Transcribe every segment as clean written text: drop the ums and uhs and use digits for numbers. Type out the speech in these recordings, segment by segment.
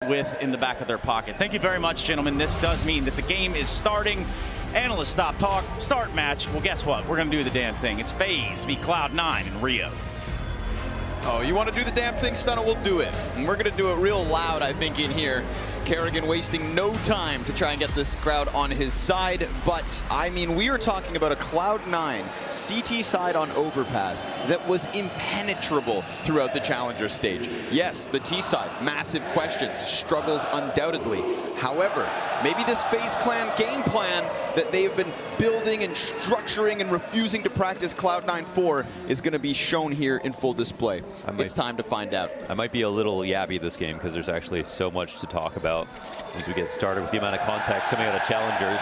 with in the back of their pocket. Thank you very much, gentlemen. This does mean that the game is starting. Analysts stop talk, start match. Well, guess what? We're going to do the damn thing. It's FaZe v Cloud9 in Rio. Oh, you want to do the damn thing, Stunner? We'll do it. And we're going to do it real loud, I think, in here. Kerrigan wasting no time to try and get this crowd on his side. But, I mean, we are talking about a Cloud9 CT side on overpass that was impenetrable throughout the challenger stage. Yes, the T side, massive questions, struggles undoubtedly. However, maybe this FaZe Clan game plan that they have been building and structuring and refusing to practice Cloud9 for is going to be shown here in full display. It's time to find out. I might be a little yabby this game because there's actually so much to talk about as we get started with the amount of context coming out of challengers.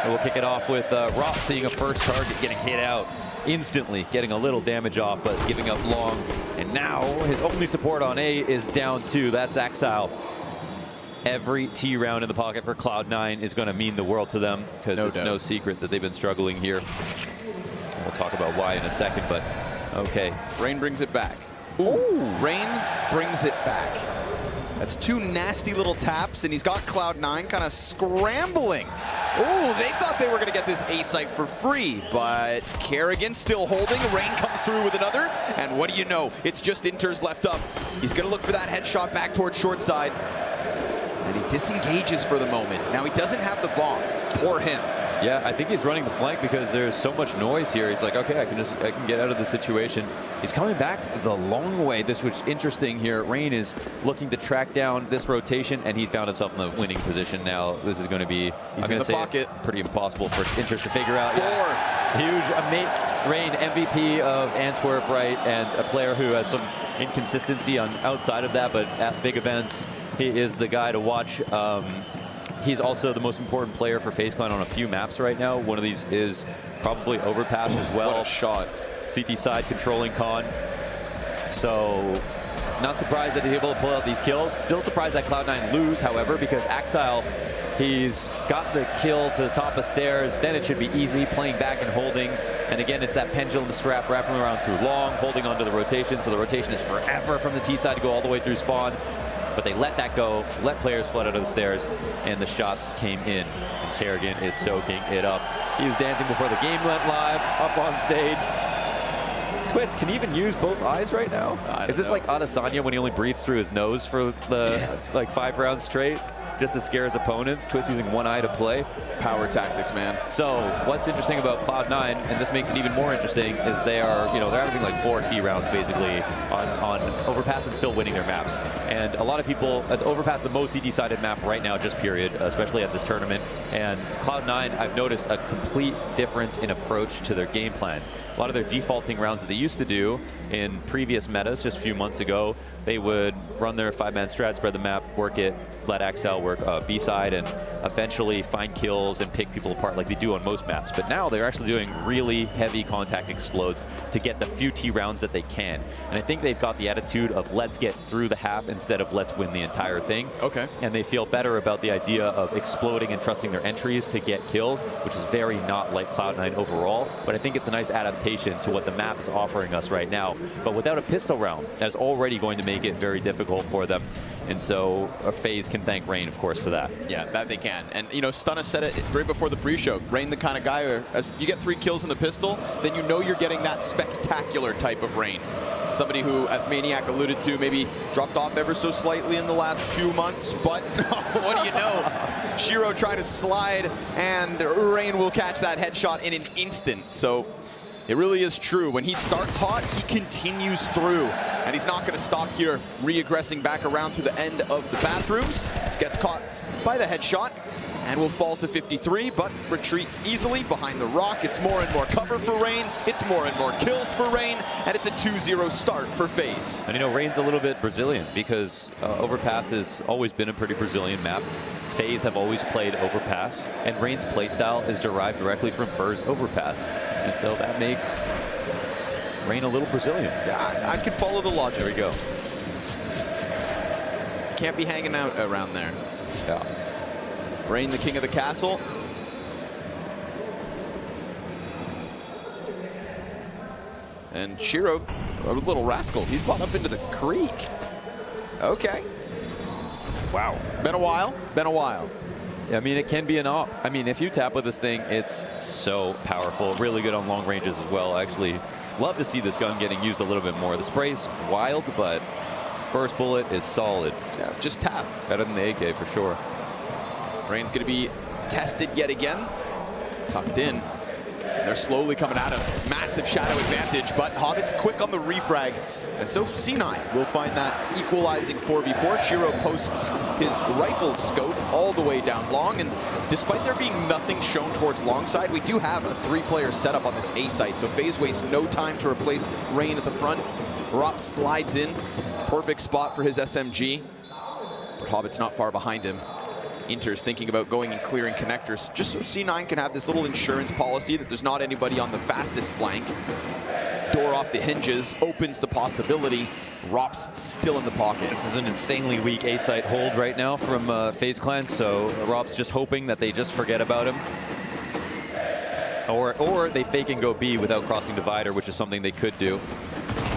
And we'll kick it off with Rock seeing a first target getting hit out instantly, getting a little damage off, but giving up long. And now his only support on A is down 2. That's Exile. Every T round in the pocket for Cloud9 is going to mean the world to them because it's no secret that they've been struggling here. And we'll talk about why in a second, but okay. Rain brings it back. Ooh, Rain brings it back. That's 2 nasty little taps, and he's got Cloud9 kind of scrambling. Ooh, they thought they were going to get this A site for free, but Kerrigan still holding. Rain comes through with another, and what do you know? It's just Inters left up. He's going to look for that headshot back towards short side. And he disengages for the moment. Now he doesn't have the bomb. Poor him. Yeah, I think he's running the flank because there's so much noise here. He's like, okay, I can get out of the situation. He's coming back the long way. This was interesting here. Rain is looking to track down this rotation, and he found himself in the winning position now. This is going to be, he's in the pocket. Pretty impossible for Inters to figure out. Huge, Rain, MVP of Antwerp, right, and a player who has some inconsistency on outside of that, but at big events, he is the guy to watch. He's also the most important player for FaZe Clan on a few maps right now. One of these is probably Overpass as well. What a shot. CT side controlling Con. So not surprised that he's able to pull out these kills. Still surprised that Cloud9 lose, however, because Exile, he's got the kill to the top of stairs. Then it should be easy, playing back and holding. And again, it's that pendulum strap wrapping around too long, holding onto the rotation. So the rotation is forever from the T side to go all the way through spawn. But they let that go, let players flood out of the stairs, and the shots came in. And Kerrigan is soaking it up. He was dancing before the game went live, up on stage. Twist, can he even use both eyes right now? Is this like Adesanya when he only breathes through his nose for the like 5 rounds straight? Just to scare his opponents. Twist using one eye to play. Power tactics, man. So what's interesting about Cloud9, and this makes it even more interesting, is they are, they're having like 4 T rounds basically on Overpass and still winning their maps. And a lot of people, Overpass the most CT-sided map right now, just period, especially at this tournament. And Cloud9, I've noticed a complete difference in approach to their game plan. A lot of their defaulting rounds that they used to do in previous metas just a few months ago, they would run their 5-man strat, spread the map, work it, let Exile work B side, and eventually find kills and pick people apart like they do on most maps. But now they're actually doing really heavy contact explodes to get the few T rounds that they can. And I think they've got the attitude of let's get through the half instead of let's win the entire thing. Okay. And they feel better about the idea of exploding and trusting their entries to get kills, which is very not like Cloud9 overall. But I think it's a nice adaptation to what the map is offering us right now. But without a pistol round, that's already going to make it very difficult for them. And so FaZe can thank Rain, of course, for that. Yeah, that they can. And, Stunna said it right before the pre-show. Rain, the kind of guy who, as you get 3 kills in the pistol, then you know you're getting that spectacular type of Rain. Somebody who, as Maniac alluded to, maybe dropped off ever so slightly in the last few months. But what do you know? Shiro trying to slide, and Rain will catch that headshot in an instant. So it really is true. When he starts hot, he continues through. And he's not going to stop here, re-aggressing back around through the end of the bathrooms. Gets caught by the headshot and will fall to 53, but retreats easily behind the rock. It's more and more cover for Rain. It's more and more kills for Rain. And it's a 2-0 start for FaZe. And Rain's a little bit Brazilian because Overpass has always been a pretty Brazilian map. FaZe have always played Overpass, and Rain's playstyle is derived directly from Fur's Overpass. And so that makes Rain a little Brazilian. Yeah, I could follow the logic. There we go. Can't be hanging out around there. Yeah. Rain, the king of the castle. And Shiro, a little rascal. He's brought up into the creek. Okay. Wow. Been a while. Been a while. I mean, it can be an op. I mean, if you tap with this thing, it's so powerful. Really good on long ranges as well. Actually, love to see this gun getting used a little bit more. The spray's wild, but first bullet is solid. Yeah, just tap. Better than the AK for sure. Rain's going to be tested yet again. Tucked in. They're slowly coming out of massive shadow advantage, but Hobbit's quick on the refrag. And so C9 will find that equalizing 4v4. Shiro posts his rifle scope all the way down long, and despite there being nothing shown towards long side, we do have a 3-player setup on this A site, so FaZe wastes no time to replace Rain at the front. Rop slides in, perfect spot for his SMG, but Hobbit's not far behind him. Inter's thinking about going and clearing connectors, just so C9 can have this little insurance policy that there's not anybody on the fastest flank. Door off the hinges, opens the possibility. Rop's still in the pocket. This is an insanely weak A-site hold right now from FaZe Clan, so Rop's just hoping that they just forget about him. Or they fake and go B without crossing divider, which is something they could do.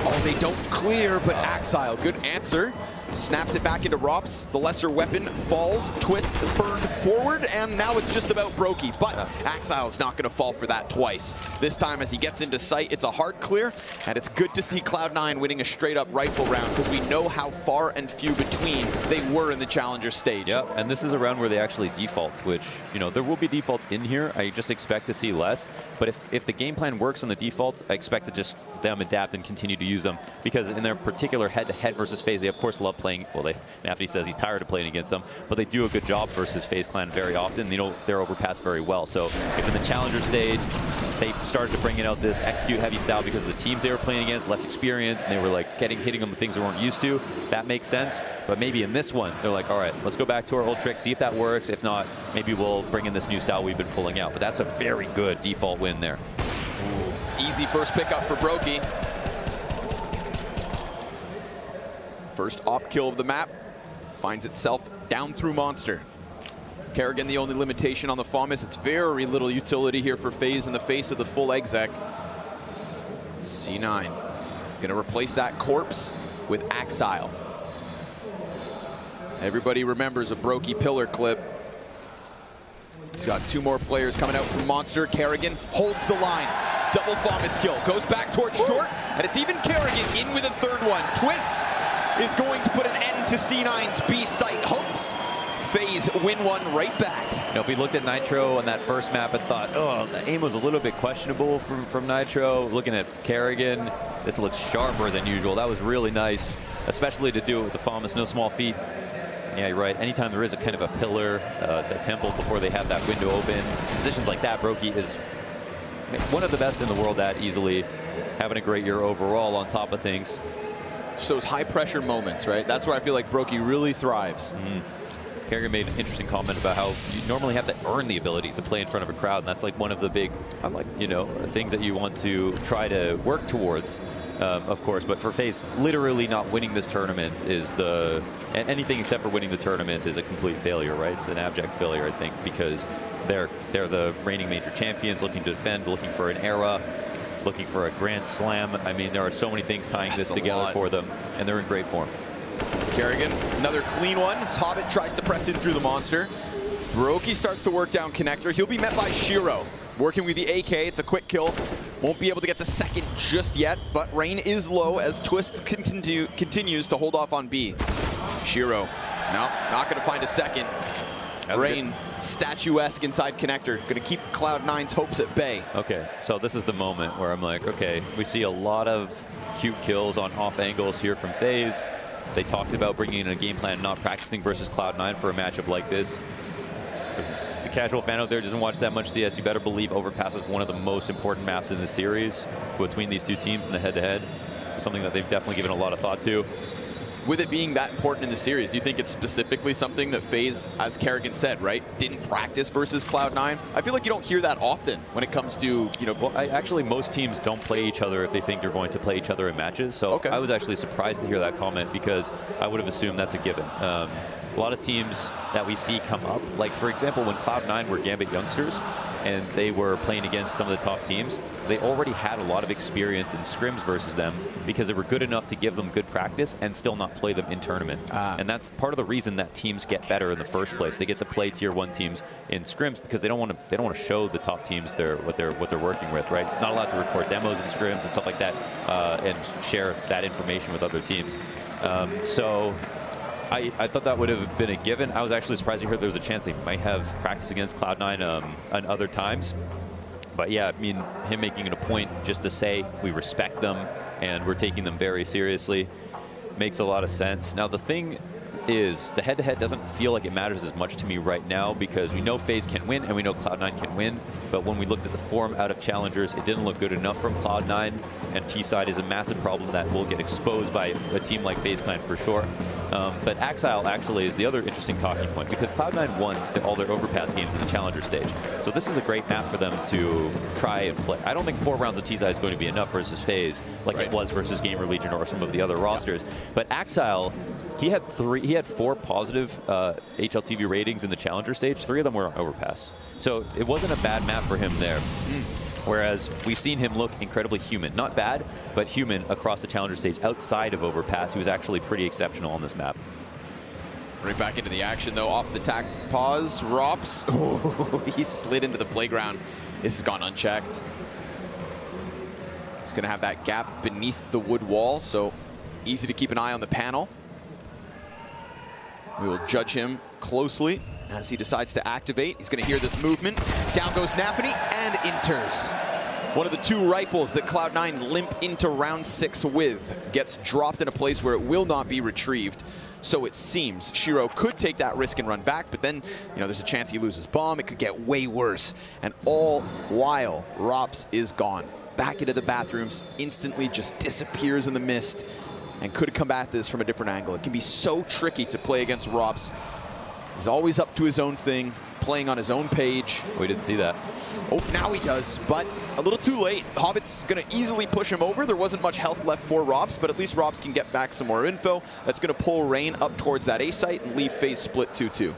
Oh, they don't clear, but Axile, good answer. Snaps it back into Rops. The lesser weapon falls, twists, burned forward, and now it's just about Brokey. But Axile's not going to fall for that twice. This time, as he gets into sight, it's a hard clear, and it's good to see Cloud9 winning a straight-up rifle round, because we know how far and few between they were in the Challenger stage. Yep, and this is a round where they actually default, which, you know, there will be defaults in here. I just expect to see less. But if the game plan works on the default, I expect to just them adapt and continue to use them, because in their particular head-to-head versus FaZe, they of course love playing. Well, Nafty says he's tired of playing against them, but they do a good job versus FaZe Clan very often. You know, they're overpassed very well. So if in the Challenger stage they started to bring out this execute heavy style because of the teams they were playing against, less experience, and they were like hitting them with things they weren't used to, that makes sense. But maybe in this one, they're like, all right, let's go back to our old trick, see if that works. If not, maybe we'll bring in this new style we've been pulling out. But that's a very good default win there. Easy first pickup for Brokey. First op kill of the map, finds itself down through Monster. Kerrigan the only limitation on the FAMAS. It's very little utility here for FaZe in the face of the full exec. C9 gonna replace that corpse with Axile. Everybody remembers a Brokey pillar clip. He's got 2 more players coming out from Monster. Kerrigan holds the line. Double FAMAS kill, goes back towards short, and it's even Kerrigan in with a 3rd one. Twists is going to put an end to C9's B site hopes. FaZe win one right back. You know, if we looked at Nitro on that first map and thought, oh, the aim was a little bit questionable from Nitro, looking at Kerrigan, this looks sharper than usual. That was really nice, especially to do it with the FAMAS, no small feat. Yeah, you're right. Anytime there is a kind of a pillar, the temple before they have that window open, positions like that, Brokey is one of the best in the world at easily, having a great year overall on top of things. Just those high pressure moments, right? That's where I feel like Brokey really thrives. Kerrigan made an interesting comment about how you normally have to earn the ability to play in front of a crowd, and that's like one of the big, you know, things that you want to try to work towards, of course. But for FaZe, literally not winning this tournament is anything except for winning the tournament is a complete failure, right? It's an abject failure, I think, because they're the reigning major champions, looking to defend, looking for an era, looking for a grand slam. I mean, there are so many things tying this together for them, and they're in great form. Kerrigan, another clean one. Hobbit tries to press in through the Monster. Brokey starts to work down connector. He'll be met by Shiro. Working with the AK, it's a quick kill. Won't be able to get the second just yet, but Rain is low as Twist continues to hold off on B. Shiro, no, not gonna find a second. Rain, statuesque inside connector, gonna keep Cloud9's hopes at bay. Okay, so this is the moment where I'm like, okay, we see a lot of cute kills on off angles here from FaZe. They talked about bringing in a game plan, not practicing versus Cloud9 for a matchup like this. The casual fan out there doesn't watch that much CS. You better believe Overpass is one of the most important maps in the series between these two teams in the head-to-head. So something that they've definitely given a lot of thought to. With it being that important in the series, do you think it's specifically something that FaZe, as Kerrigan said, right, didn't practice versus Cloud9? I feel like you don't hear that often when it comes to, you know... Well, actually, most teams don't play each other if they think they're going to play each other in matches. So I was actually surprised to hear that comment because I would have assumed that's a given. A lot of teams that we see come up, like, for example, when Cloud9 were Gambit youngsters, and they were playing against some of the top teams, they already had a lot of experience in scrims versus them because they were good enough to give them good practice and still not play them in tournament. And that's part of the reason that teams get better in the first place. They get to play tier 1 teams in scrims because they don't want to show the top teams what they're working with, right? Not allowed to record demos in scrims and stuff like that, and share that information with other teams. So I thought that would have been a given. I was actually surprised to hear there was a chance they might have practiced against Cloud9 on other times. But yeah, I mean, him making it a point just to say we respect them and we're taking them very seriously makes a lot of sense. Now the thing is, the head-to-head doesn't feel like it matters as much to me right now because we know FaZe can win and we know Cloud9 can win. But when we looked at the form out of challengers, it didn't look good enough from Cloud9, and T-side is a massive problem that will get exposed by a team like FaZe Clan for sure. But Axile actually is the other interesting talking point because Cloud9 won all their overpass games in the challenger stage. So this is a great map for them to try and play. I don't think 4 rounds of T-side is going to be enough versus FaZe like it was versus Gamer Legion or some of the other rosters. But Axile, he had 4 positive HLTV ratings in the challenger stage. 3 of them were on overpass. So it wasn't a bad map for him there. Whereas we've seen him look incredibly human. Not bad, but human across the challenger stage outside of overpass. He was actually pretty exceptional on this map. Right back into the action, though, off the tack pause. Rops, oh, he slid into the playground. This has gone unchecked. He's gonna have that gap beneath the wood wall, so easy to keep an eye on the panel. We will judge him closely as he decides to activate. He's gonna hear this movement. Down goes Nafany and enters. One of the 2 rifles that Cloud9 limp into round 6 with gets dropped in a place where it will not be retrieved. So it seems Shiro could take that risk and run back, but then, you know, there's a chance he loses bomb. It could get way worse. And all while Rops is gone. Back into the bathrooms, instantly just disappears in the mist, and could come at this from a different angle. It can be so tricky to play against Rops. He's always up to his own thing, playing on his own page. We didn't see that. Oh, now he does, but a little too late. Hobbit's gonna easily push him over. There wasn't much health left for Rops, but at least Rops can get back some more info. That's gonna pull Rain up towards that A site and leave FaZe split 2-2.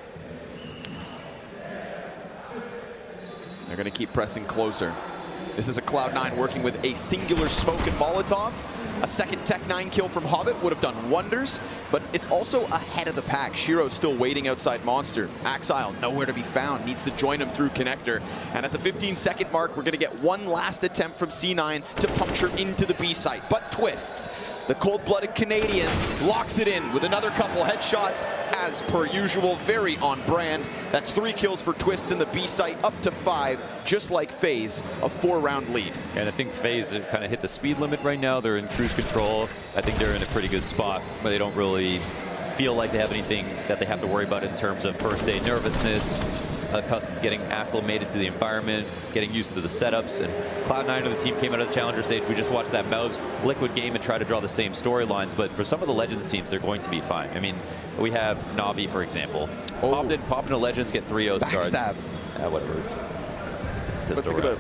They're gonna keep pressing closer. This is a Cloud9 working with a singular smoke and Molotov. A second Tech9 kill from Hobbit would have done wonders, but it's also ahead of the pack. Shiro's still waiting outside Monster. Axile nowhere to be found, needs to join him through Connector. And at the 15-second mark, we're gonna get one last attempt from C9 to puncture into the B site, but twists. The cold-blooded Canadian locks it in with another couple headshots, as per usual, very on brand. That's 3 kills for Twist in the B site, up to 5, just like FaZe, a 4-round lead. And I think FaZe kind of hit the speed limit right now. They're in cruise control. I think they're in a pretty good spot, but they don't really feel like they have anything that they have to worry about in terms of first day nervousness, getting acclimated to the environment, getting used to the setups. And Cloud9 of the team came out of the challenger stage. We just watched that Mouse Liquid game and try to draw the same storylines, but for some of the Legends teams, they're going to be fine. I mean, we have Navi, for example. Popped into Legends, get 3-0 starts. Backstab. Whatever. But think about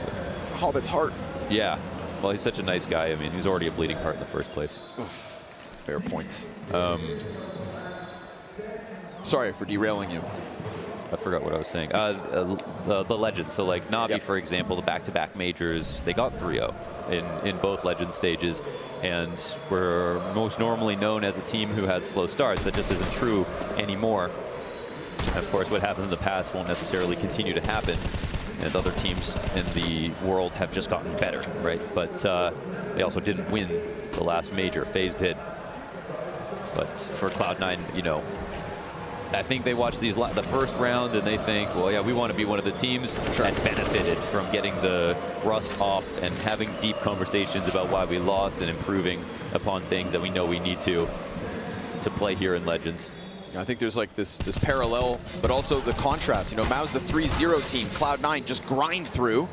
Hobbit's heart. Yeah. Well, he's such a nice guy. I mean, he's already a bleeding heart in the first place. Fair point. Sorry for derailing you. I forgot what I was saying. The Legends. So like Navi, for example, the back-to-back majors, they got 3-0 in both Legend stages, and we're most normally known as a team who had slow starts. That just isn't true anymore. And of course, what happened in the past won't necessarily continue to happen, as other teams in the world have just gotten better, right? But they also didn't win the last major. FaZe did. But for Cloud9, you know, I think they watch the first round and they think, well, yeah, we want to be one of the teams that benefited from getting the rust off and having deep conversations about why we lost and improving upon things that we know we need to play here in Legends. I think there's like this parallel, but also the contrast. You know, Mao's the 3-0 team. Cloud9 just grind through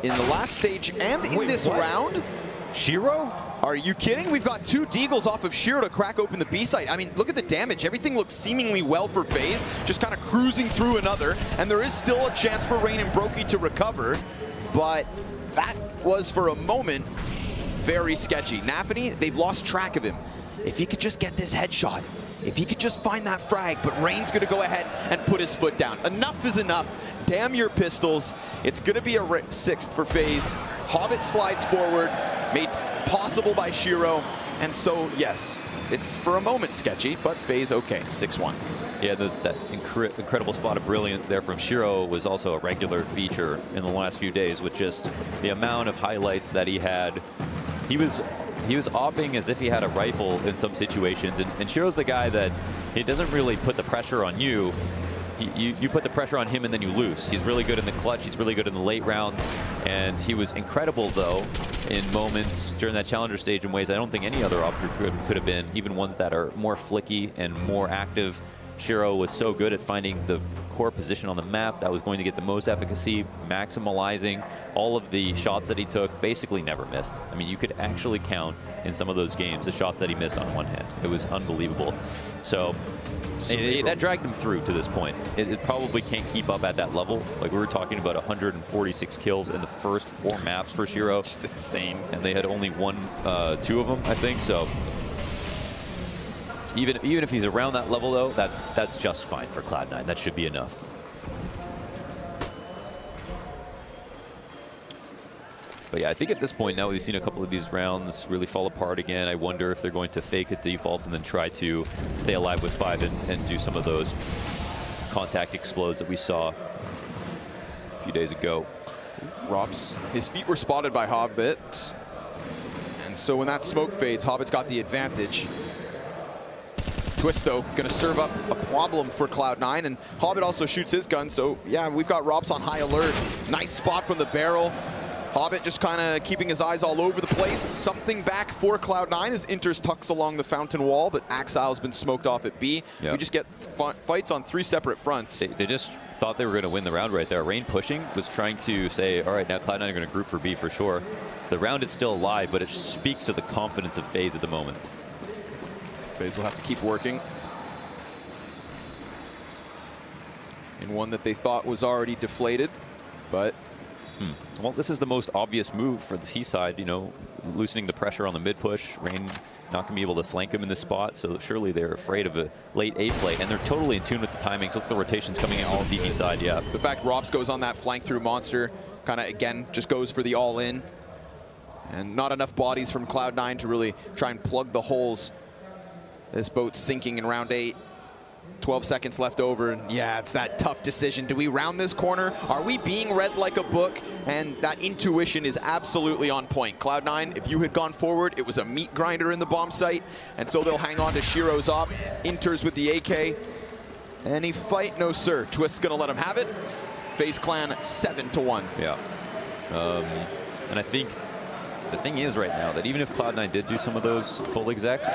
in the last stage and in this round. Shiro? Are you kidding? We've got 2 Deagles off of Shiro to crack open the B site. I mean, look at the damage. Everything looks seemingly well for FaZe, just kind of cruising through another. And there is still a chance for Rain and Brokey to recover, but that was for a moment very sketchy. Nafany, they've lost track of him. If he could just get this headshot, If he could just find that frag, but Rain's going to go ahead and put his foot down. Enough is enough. Damn your pistols. It's going to be a 6th for FaZe. Hobbit slides forward, made possible by Shiro. And so, yes, it's for a moment sketchy, but FaZe okay, 6-1. Yeah, that incredible spot of brilliance there from Shiro was also a regular feature in the last few days with just the amount of highlights that he had. He was opping as if he had a rifle in some situations, and Shiro's the guy that he doesn't really put the pressure on you. You put the pressure on him and then you lose. He's really good in the clutch, he's really good in the late round, and he was incredible though in moments during that challenger stage in ways I don't think any other opter could have been, even ones that are more flicky and more active. Shiro was so good at finding the core position on the map that was going to get the most efficacy, maximizing all of the shots that he took, basically never missed. I mean, you could actually count in some of those games the shots that he missed on one hand. It was unbelievable. So that dragged him through to this point. It probably can't keep up at that level. Like, we were talking about 146 kills in the first 4 maps for Shiro. Just insane. And they had only won 2 of them, I think, so. Even if he's around that level, though, that's just fine for Cloud9. That should be enough. But yeah, I think at this point now we've seen a couple of these rounds really fall apart again. I wonder if they're going to fake a default and then try to stay alive with 5 and do some of those contact explodes that we saw a few days ago. Robs, his feet were spotted by Hobbit. And so when that smoke fades, Hobbit's got the advantage. Twist, though, going to serve up a problem for Cloud9, and Hobbit also shoots his gun, so yeah, we've got Robs on high alert. Nice spot from the barrel. Hobbit just kind of keeping his eyes all over the place. Something back for Cloud9 as Inters tucks along the fountain wall, but Axile's been smoked off at B. Yep. We just get fights on 3 separate fronts. They just thought they were going to win the round right there. Rain pushing was trying to say, all right, now Cloud9 are going to group for B for sure. The round is still alive, but it speaks to the confidence of FaZe at the moment. FaZe will have to keep working in one that they thought was already deflated, but well, this is the most obvious move for the T side, you know, loosening the pressure on the mid push. Rain not going to be able to flank him in this spot, so surely they're afraid of a late A play, and they're totally in tune with the timings. Look at the rotations coming in on the CT side, yeah. The fact Robs goes on that flank through Monster, kind of, again, just goes for the all-in. And not enough bodies from Cloud9 to really try and plug the holes. This boat's sinking in round 8. 12 seconds left over. Yeah, it's that tough decision. Do we round this corner? Are we being read like a book? And that intuition is absolutely on point. Cloud9, if you had gone forward, it was a meat grinder in the bomb site. And so they'll hang on to Shiro's op. Inters with the AK. Any fight? No, sir. Twist's going to let him have it. FaZe Clan 7-1. Yeah. And I think the thing is right now that even if Cloud9 did do some of those full execs,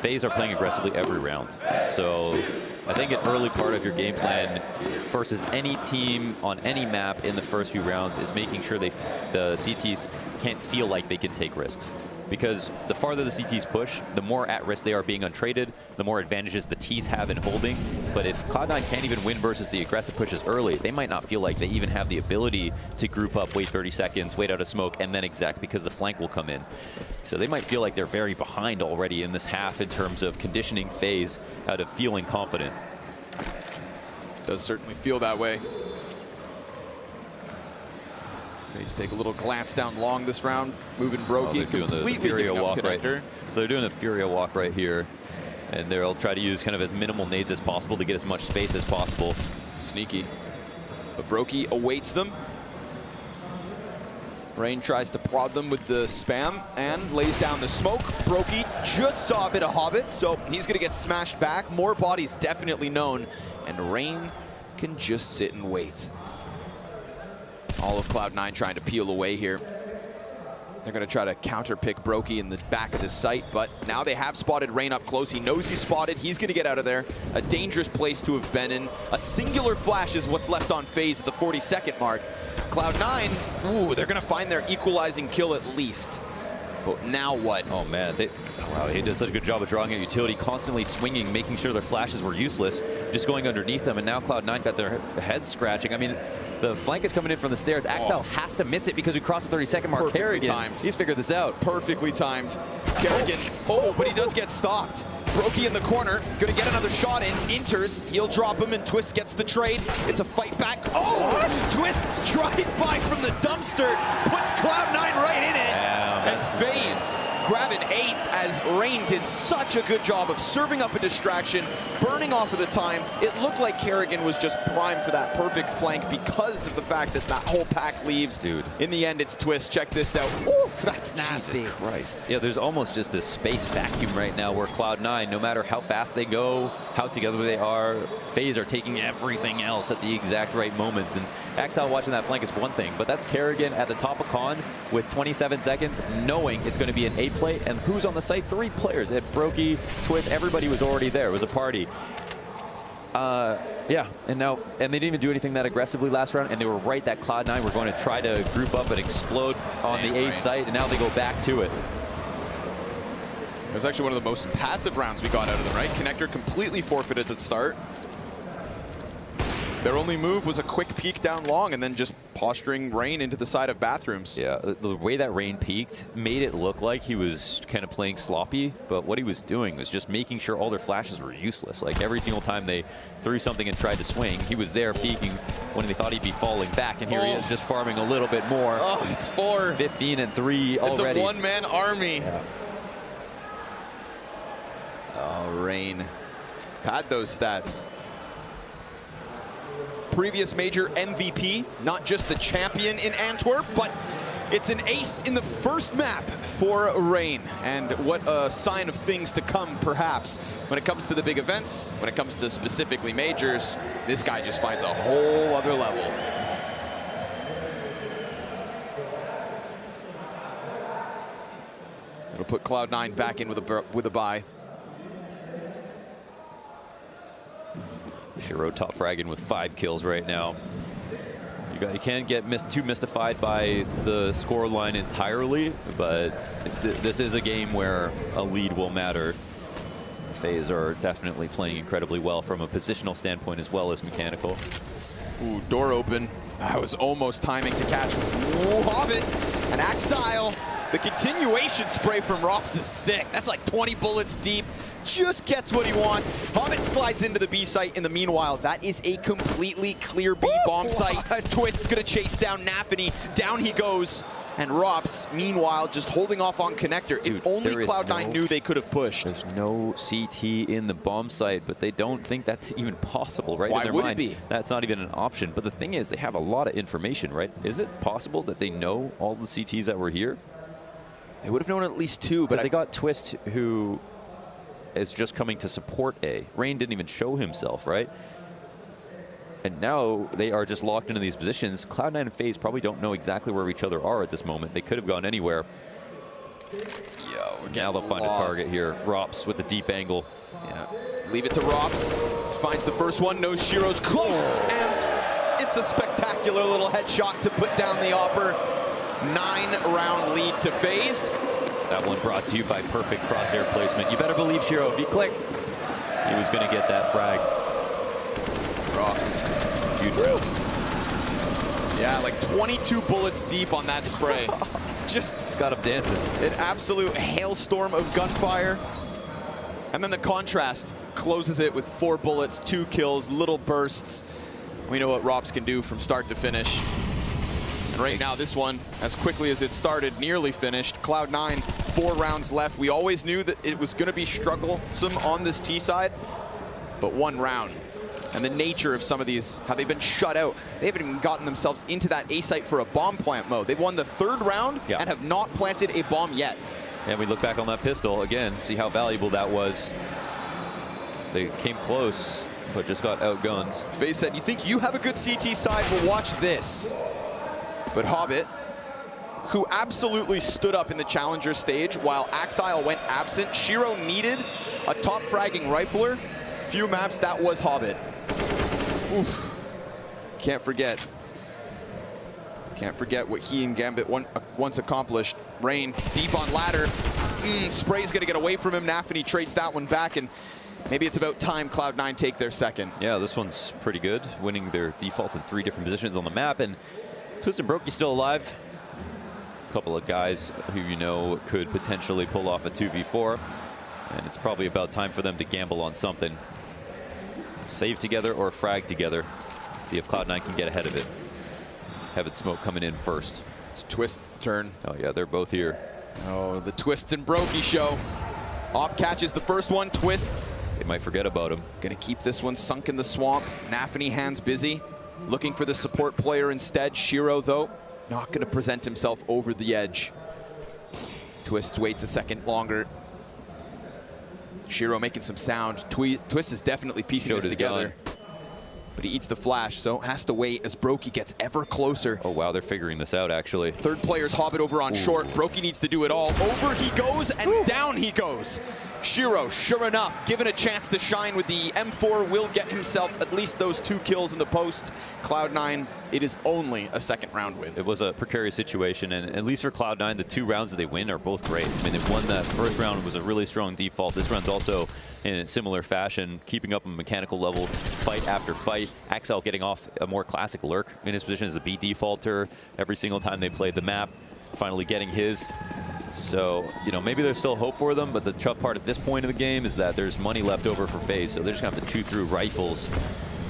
FaZe are playing aggressively every round. So I think an early part of your game plan versus any team on any map in the first few rounds is making sure the CTs can't feel like they can take risks. Because the farther the CTs push, the more at risk they are being untraded, the more advantages the Ts have in holding. But if Cloud9 can't even win versus the aggressive pushes early, they might not feel like they even have the ability to group up, wait 30 seconds, wait out a smoke, and then exec because the flank will come in. So they might feel like they're very behind already in this half in terms of conditioning FaZe out of feeling confident. Does certainly feel that way. FaZe take a little glance down long this round, moving Brokey, completely Furia walk right here. So they're doing the Furia walk right here, and they'll try to use kind of as minimal nades as possible to get as much space as possible. Sneaky, but Brokey awaits them. Rain tries to prod them with the spam and lays down the smoke. Brokey just saw a bit of Hobbit, so he's gonna get smashed back. More bodies definitely known, and Rain can just sit and wait. All of Cloud9 trying to peel away here. They're going to try to counter-pick Brokey in the back of this site, but now they have spotted Rain up close. He knows he's spotted. He's going to get out of there. A dangerous place to have been in. A singular flash is what's left on FaZe at the 40-second mark. Cloud9, ooh, they're going to find their equalizing kill at least. But now what? Oh, man. Wow, he did such a good job of drawing out utility, constantly swinging, making sure their flashes were useless, just going underneath them, and now Cloud9 got their heads scratching. I mean, the flank is coming in from the stairs. Axel has to miss it because we crossed the 30-second mark. Perfectly Kerrigan, timed. he's figured this out. Perfectly timed. Kerrigan, but he does get stopped. Brokey in the corner, gonna get another shot in, enters, he'll drop him, and Twist gets the trade. It's a fight back. Oh! Twist drive-by from the dumpster, puts Cloud9 right in it. And FaZe grab an 8th as Rain did such a good job of serving up a distraction, burning off of the time. It looked like Kerrigan was just primed for that perfect flank because of the fact that that whole pack leaves. Dude. In the end, it's Twist. Check this out. Ooh, that's nasty. Jesus Christ. Yeah, there's almost just this space vacuum right now where Cloud9, no matter how fast they go, how together they are, FaZe are taking everything else at the exact right moments. And Axel watching that flank is one thing, but that's Kerrigan at the top of con with 27 seconds, knowing it's going to be an 8 play, and who's on the site? 3 players. It Brokey, Twist, everybody was already there. It was a party. Yeah, and they didn't even do anything that aggressively last round, and they were right that Cloud9 were going to try to group up and explode on the A site, and now they go back to it. It was actually one of the most passive rounds we got out of them, right? Connector completely forfeited at the start. Their only move was a quick peek down long and then just posturing Rain into the side of bathrooms. Yeah, the way that Rain peeked made it look like he was kind of playing sloppy, but what he was doing was just making sure all their flashes were useless. Like every single time they threw something and tried to swing, he was there peeking when they thought he'd be falling back, and here he is just farming a little bit more. Oh, it's 4. 15 and 3 already. It's a one-man army. Yeah. Oh, Rain had those stats. Previous major MVP, not just the champion in Antwerp, but it's an ace in the first map for Rain. And what a sign of things to come, perhaps. When it comes to the big events, when it comes to specifically majors, this guy just finds a whole other level. It'll put Cloud9 back in with a bye. Shiro top fragging with 5 kills right now. You can't get too mystified by the score line entirely, but this is a game where a lead will matter. FaZe are definitely playing incredibly well from a positional standpoint as well as mechanical. Ooh, door open. That was almost timing to catch. Ooh, Hobbit and Axile. The continuation spray from Rops is sick. That's like 20 bullets deep. Just gets what he wants. Hobbit slides into the B site. In the meanwhile, that is a completely clear B bomb site. Twist's gonna chase down Nafany. Down he goes. And Rops, meanwhile, just holding off on Connector. Dude, if only Cloud9 knew they could have pushed. There's no CT in the bomb site, but they don't think that's even possible, right? Why in their would mind, it be? That's not even an option. But the thing is, they have a lot of information, right? Is it possible that they know all the CTs that were here? They would have known at least 2, but they got Twist, who is just coming to support A. Rain didn't even show himself, right? And now they are just locked into these positions. Cloud9 and FaZe probably don't know exactly where each other are at this moment. They could have gone anywhere. Yo, now they'll find a target here. Rops with the deep angle. Yeah, leave it to Rops. Finds the first one, knows Shiro's close, and it's a spectacular little headshot to put down the Opper. 9-round lead to FaZe. That one brought to you by perfect crosshair placement. You better believe Shiro, if he clicked, he was going to get that frag. Rops. Huge round. Yeah, like 22 bullets deep on that spray. Just it's got him dancing. An absolute hailstorm of gunfire. And then the contrast closes it with 4 bullets, 2 kills, little bursts. We know what Rops can do from start to finish. And right now, this one, as quickly as it started, nearly finished. Cloud9, 4 rounds left. We always knew that it was going to be strugglesome on this T side, but 1 round. And the nature of some of these, how they've been shut out. They haven't even gotten themselves into that A site for a bomb plant mode. They've won the 3rd round and have not planted a bomb yet. And we look back on that pistol again, see how valuable that was. They came close, but just got outgunned. FaZe said, you think you have a good CT side? Well, watch this. But Hobbit, who absolutely stood up in the challenger stage while Axile went absent. Shiro needed a top fragging rifler. Few maps, that was Hobbit. Oof. Can't forget. Can't forget what he and Gambit once accomplished. Rain deep on ladder. Spray's gonna get away from him. Nafany trades that one back, and maybe it's about time Cloud9 take their second. Yeah, this one's pretty good, winning their default in 3 different positions on the map. And Twist and Brokey still alive. A couple of guys who you know could potentially pull off a 2v4. And it's probably about time for them to gamble on something. Save together or frag together. See if Cloud9 can get ahead of it. Heaven Smoke coming in first. It's Twist's turn. Oh yeah, they're both here. Oh, the Twists and Brokey show. Op catches the first one, Twists. They might forget about him. Gonna keep this one sunk in the swamp. Nafany hands busy. Looking for the support player instead. Shiro, though, not gonna present himself over the edge. Twist waits a second longer. Shiro making some sound. Twist is definitely piecing this together. But he eats the flash, so has to wait as Brokey gets ever closer. Oh wow, they're figuring this out actually. Third player's Hobbit over on short. Brokey needs to do it all. Over he goes and down he goes. Shiro, sure enough, given a chance to shine with the M4, will get himself at least those 2 kills in the post. Cloud9, it is only a second round win. It was a precarious situation, and at least for Cloud9, the 2 rounds that they win are both great. I mean, they won that first round, was a really strong default. This round's also in a similar fashion, keeping up a mechanical level fight after fight. Axel getting off a more classic lurk in his position as a B defaulter every single time they played the map, finally getting his. So, you know, maybe there's still hope for them, but the tough part at this point of the game is that there's money left over for FaZe, so they're just gonna have to chew through rifles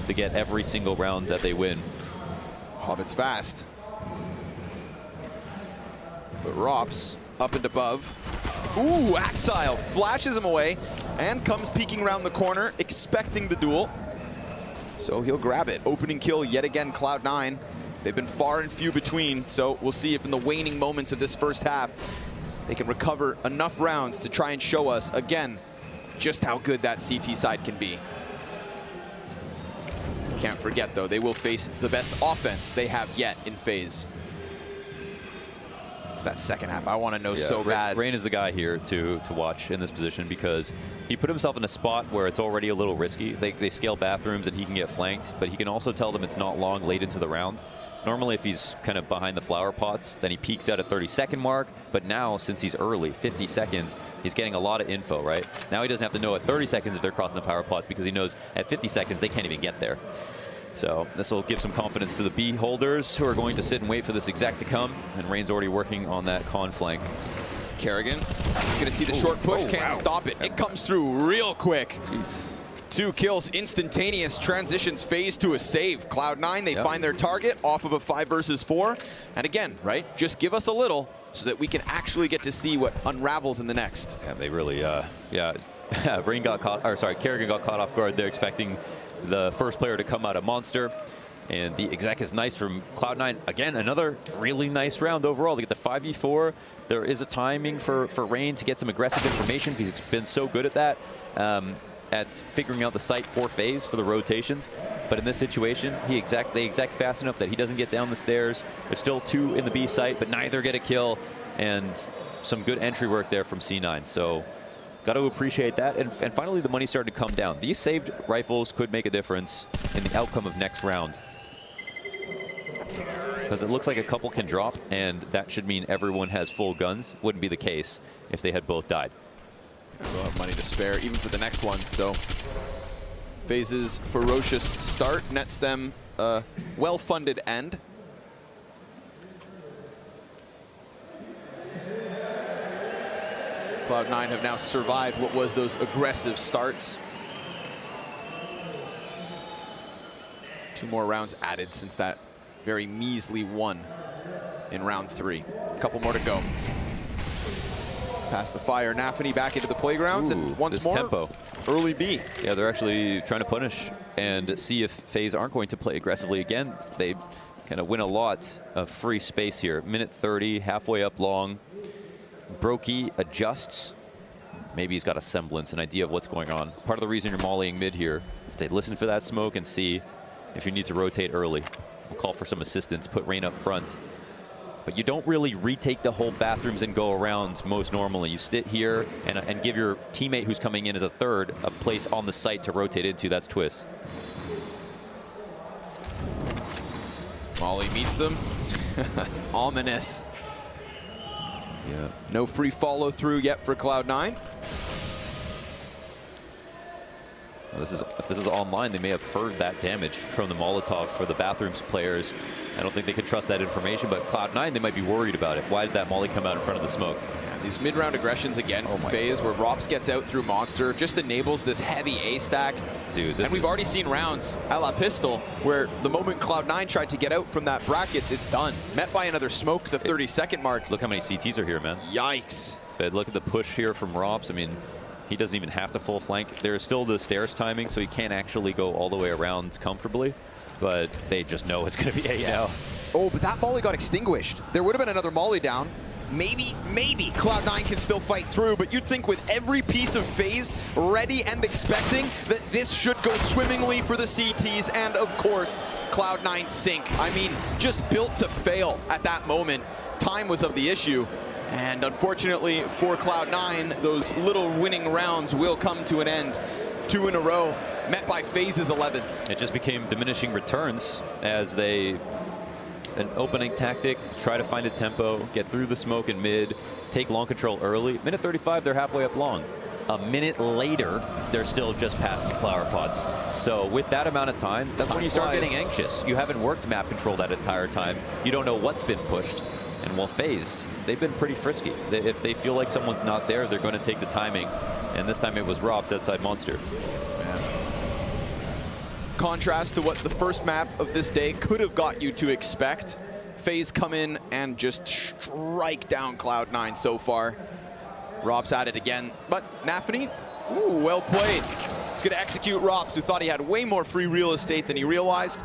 to get every single round that they win. Hobbit's fast. But Rops up and above. Ooh, Axile flashes him away and comes peeking around the corner, expecting the duel. So he'll grab it. Opening kill yet again, Cloud9. They've been far and few between, so we'll see if in the waning moments of this first half, they can recover enough rounds to try and show us, again, just how good that CT side can be. Can't forget, though, they will face the best offense they have yet in FaZe. It's that second half. I want to know so bad. Rain is the guy here to watch in this position because he put himself in a spot where it's already a little risky. They scale bathrooms and he can get flanked, but he can also tell them it's not long late into the round. Normally, if he's kind of behind the flower pots, then he peaks out at 30-second mark. But now, since he's early, 50 seconds, he's getting a lot of info, right? Now he doesn't have to know at 30 seconds if they're crossing the flower pots because he knows at 50 seconds they can't even get there. So this will give some confidence to the B holders who are going to sit and wait for this exec to come. And Rain's already working on that con flank. Kerrigan, he's going to see the short push, can't stop it. It comes through real quick. Jeez. 2 kills, instantaneous, transitions FaZe to a save. Cloud9, they find their target off of a 5 versus 4. And again, right, just give us a little so that we can actually get to see what unravels in the next. Yeah, they really, Rain got caught, or sorry, Kerrigan got caught off guard there, expecting the first player to come out of Monster. And the exec is nice from Cloud9. Again, another really nice round overall. They get the 5v4. There is a timing for Rain to get some aggressive information because he's been so good at that. At figuring out the site for FaZe for the rotations. But in this situation, they exec fast enough that he doesn't get down the stairs. There's still 2 in the B site, but neither get a kill. And some good entry work there from C9. So got to appreciate that. And finally, the money started to come down. These saved rifles could make a difference in the outcome of next round. Because it looks like a couple can drop, and that should mean everyone has full guns. Wouldn't be the case if they had both died. They'll have money to spare even for the next one, so FaZe's ferocious start nets them a well-funded end. Cloud9 have now survived what was those aggressive starts. 2 more rounds added since that very measly 1 in round 3. A couple more to go. Past the fire, Nafany back into the playgrounds, and once more, tempo. Early B. Yeah, they're actually trying to punish and see if FaZe aren't going to play aggressively again. They kind of win a lot of free space here. Minute 30, halfway up long. Brokey adjusts. Maybe he's got a semblance, an idea of what's going on. Part of the reason you're mollying mid here is to listen for that smoke and see if you need to rotate early. We'll call for some assistance, put Rain up front. But you don't really retake the whole bathrooms and go around most normally. You sit here and give your teammate who's coming in as a third a place on the site to rotate into. That's Twist. Molly meets them. Ominous. Yeah. No free follow through yet for Cloud9. If this is online, they may have heard that damage from the Molotov for the bathrooms players. I don't think they can trust that information, but Cloud9, they might be worried about it. Why did that molly come out in front of the smoke? Yeah, These mid-round aggressions again from FaZe, where Rops gets out through Monster, just enables this heavy A stack. Dude, and we've already seen rounds a la Pistol, where the moment Cloud9 tried to get out from that brackets, it's done. Met by another smoke, the 30-second mark. Look how many CTs are here, man. Yikes. But look at the push here from Rops. I mean, he doesn't even have to full flank. There's still the stairs timing, so he can't actually go all the way around comfortably. But they just know it's going to be A now. Oh, but that molly got extinguished. There would have been another molly down. Maybe Cloud9 can still fight through, but you'd think with every piece of FaZe ready and expecting that this should go swimmingly for the CTs, and of course, Cloud9 sink. I mean, just built to fail at that moment. Time was of the issue, and unfortunately for Cloud9, those little winning rounds will come to an end. 2 in a row, met by FaZe's 11th. It just became diminishing returns as they... An opening tactic, try to find a tempo, get through the smoke in mid, take long control early. Minute 35, they're halfway up long. A minute later, they're still just past the flower pods. So with that amount of time, that's when you start getting anxious. You haven't worked map control that entire time. You don't know what's been pushed. And while FaZe, they've been pretty frisky. If they feel like someone's not there, they're going to take the timing. And this time it was Robs outside Monster. Contrast to what the first map of this day could have got you to expect. FaZe come in and just strike down Cloud9 so far. Rob's at it again, but Nafany, ooh, well played. It's gonna execute Robs, who thought he had way more free real estate than he realized.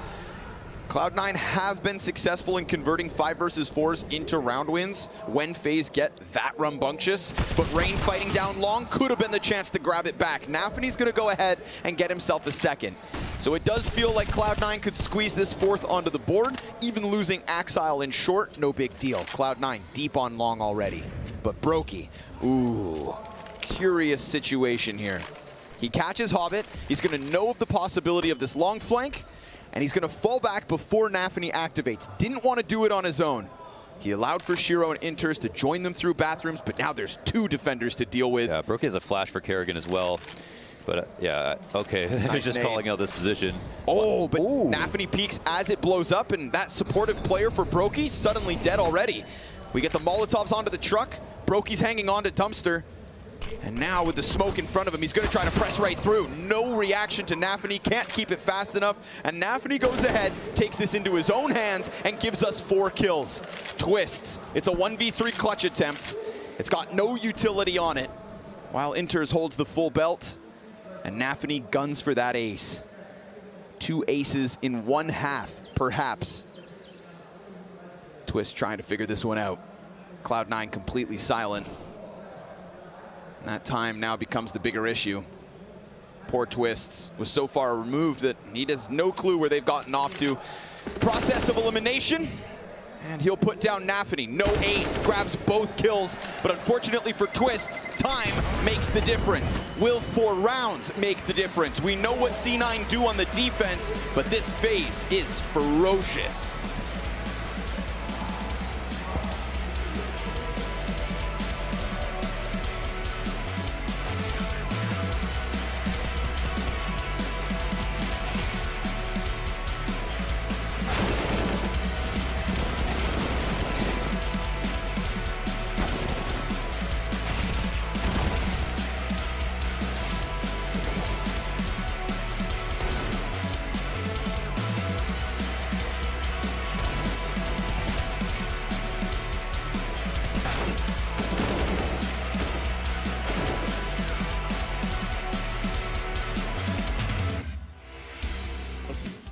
Cloud9 have been successful in converting 5 versus 4s into round wins when FaZe get that rambunctious, but Rain fighting down long could have been the chance to grab it back. Nafany's gonna go ahead and get himself a second. So it does feel like Cloud9 could squeeze this 4th onto the board. Even losing Axile in short, no big deal. Cloud9 deep on long already. But Brokey, ooh, curious situation here. He catches Hobbit, he's gonna know of the possibility of this long flank, and he's gonna fall back before Nafany activates. Didn't want to do it on his own. He allowed for Shiro and Inters to join them through bathrooms, but now there's 2 defenders to deal with. Yeah, Brokey has a flash for Kerrigan as well. But yeah, okay, Nice just name. Calling out this position. Oh, but ooh. Nafany peeks as it blows up, and that supportive player for Brokey suddenly dead already. We get the Molotovs onto the truck. Brokey's hanging on to Dumpster. And now with the smoke in front of him, he's gonna try to press right through. No reaction to Nafany, can't keep it fast enough. And Nafany goes ahead, takes this into his own hands, and gives us 4 kills. Twists, it's a 1v3 clutch attempt. It's got no utility on it. While Inters holds the full belt, and Nafany guns for that ace. 2 aces in 1 half, perhaps. Twist trying to figure this one out. Cloud9 completely silent. And that time now becomes the bigger issue. Poor Twists was so far removed that he has no clue where they've gotten off to. Process of elimination. And he'll put down Nafany. No ace, grabs both kills. But unfortunately for Twists, time makes the difference. Will 4 rounds make the difference? We know what C9 do on the defense, but this FaZe is ferocious.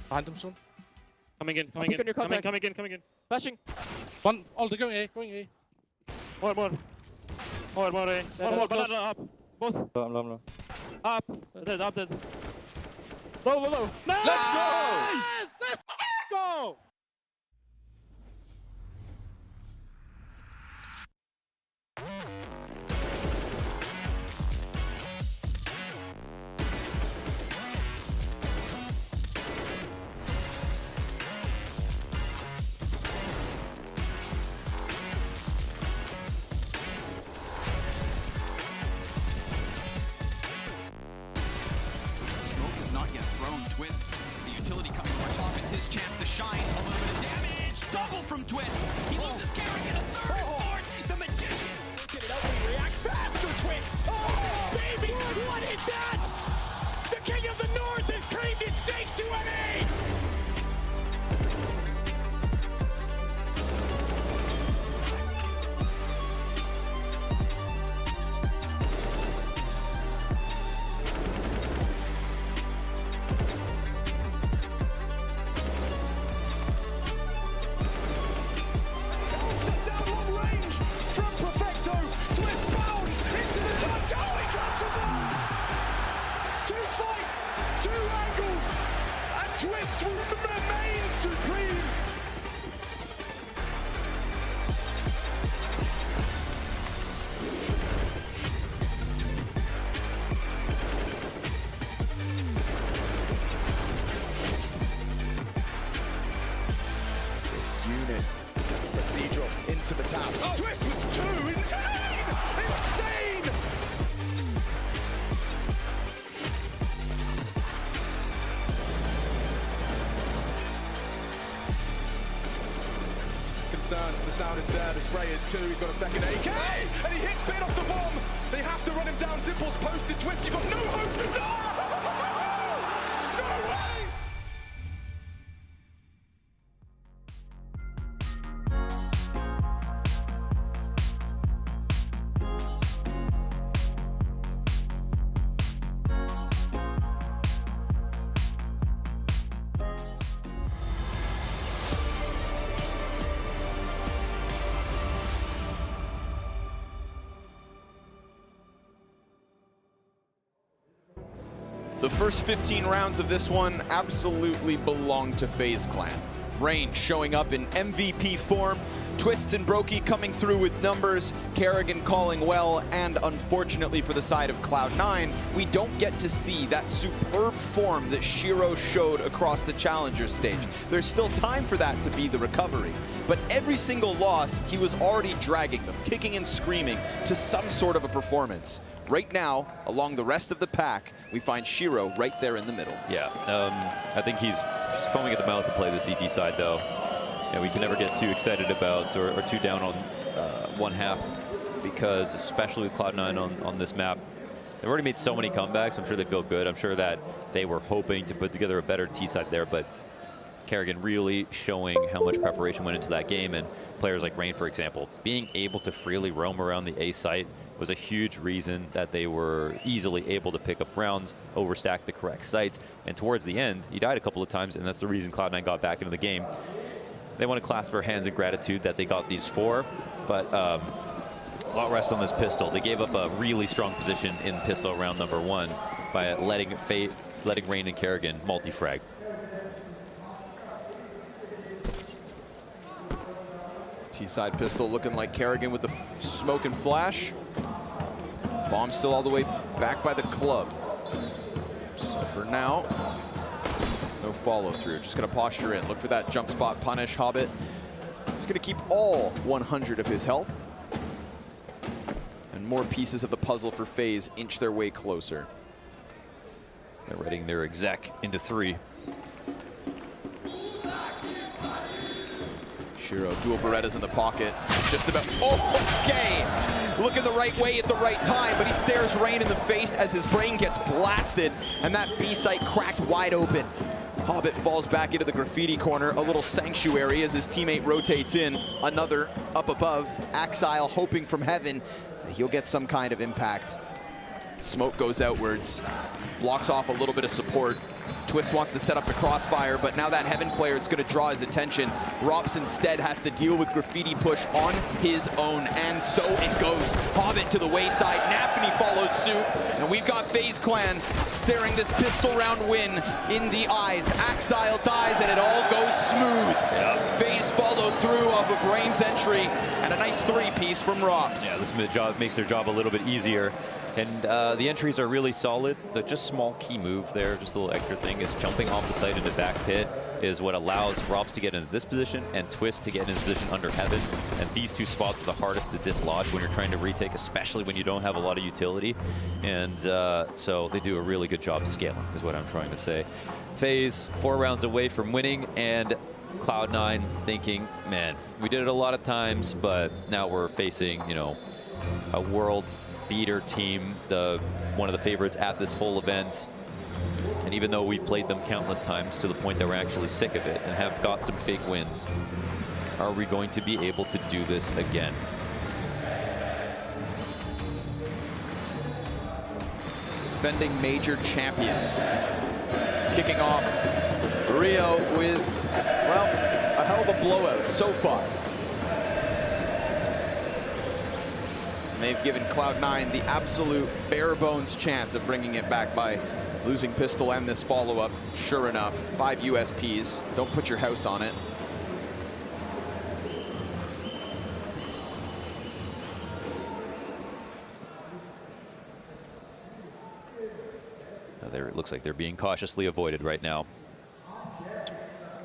Behind them, son. Coming in. Coming in. Flashing. One, all the going A. More. More A. More, close. Up. Both. Low. Up. Dead. Low. Nice! Let's go! Let's go! Not yet thrown. Twist, the utility coming over top. It's his chance to shine. A little bit of damage. Double from Twist. He loses Kerrigan a third, fourth. The magician. Get it out. faster, Twist! Oh, baby, what is that? The King of the North has claimed his stake to NA! Twist will remain supreme! This unit, procedural into the taps. Oh, Twist with two! Insane! Insane! Concerns, the sound is there, the spray is too, he's got a second AK, and he hits Bin off the bomb! They have to run him down, Zipple's posted, Twist, you've got no hope! No! No way! The first 15 rounds of this one absolutely belong to FaZe Clan. Rain showing up in MVP form, Twists and Brokey coming through with numbers, Kerrigan calling well, and unfortunately for the side of Cloud9, we don't get to see that superb form that Shiro showed across the Challenger stage. There's still time for that to be the recovery, but every single loss, he was already dragging them, kicking and screaming to some sort of a performance. Right now, along the rest of the pack, we find Shiro right there in the middle. Yeah, I think he's just foaming at the mouth to play the CT side, though. You know, we can never get too excited about or too down on one half, because especially with Cloud9 on this map, they've already made so many comebacks. I'm sure they feel good. I'm sure that they were hoping to put together a better T side there, but Kerrigan really showing how much preparation went into that game, and players like Rain, for example, being able to freely roam around the A site was a huge reason that they were easily able to pick up rounds, overstack the correct sites, and towards the end, he died a couple of times, and that's the reason Cloud9 got back into the game. They want to clasp their hands in gratitude that they got these 4, but a lot rests on this pistol. They gave up a really strong position in pistol round number 1 by letting Rain and Kerrigan multi-frag. T-side pistol looking like Kerrigan with the smoke and flash. Bomb still all the way back by the club. So for now, no follow through. Just gonna posture in. Look for that jump spot punish. Hobbit. He's gonna keep all 100 of his health. And more pieces of the puzzle for FaZe inch their way closer. They're readying their exec into 3. Shiro, dual Berettas in the pocket. It's just about, oh, okay. Looking the right way at the right time, but he stares Rain in the face as his brain gets blasted, and that B site cracked wide open. Hobbit falls back into the graffiti corner, a little sanctuary as his teammate rotates in. Another up above, Axile hoping from heaven that he'll get some kind of impact. Smoke goes outwards, blocks off a little bit of support. Twist wants to set up the crossfire, but now that Heaven player is going to draw his attention. Rops instead has to deal with graffiti push on his own, and so it goes. Hobbit to the wayside, Napney follows suit, and we've got FaZe Clan staring this pistol round win in the eyes. Axile dies, and it all goes smooth. Yep. FaZe follow through off of Rain's entry, and a nice 3-piece from Rops. Yeah, this makes their job a little bit easier. And the entries are really solid. So just small key move there, just a little extra thing, is jumping off the site into back pit is what allows Robs to get into this position and Twist to get in his position under Heaven. And these 2 spots are the hardest to dislodge when you're trying to retake, especially when you don't have a lot of utility. And so they do a really good job scaling, is what I'm trying to say. FaZe 4 rounds away from winning, and Cloud9 thinking, man, we did it a lot of times, but now we're facing, you know, a world beater team, one of the favorites at this whole event. And even though we've played them countless times to the point that we're actually sick of it and have got some big wins, are we going to be able to do this again? Defending major champions. Kicking off Rio with, well, a hell of a blowout so far. And they've given Cloud9 the absolute bare bones chance of bringing it back by losing pistol and this follow-up. Sure enough, 5 USPs. Don't put your house on it. It looks like they're being cautiously avoided right now.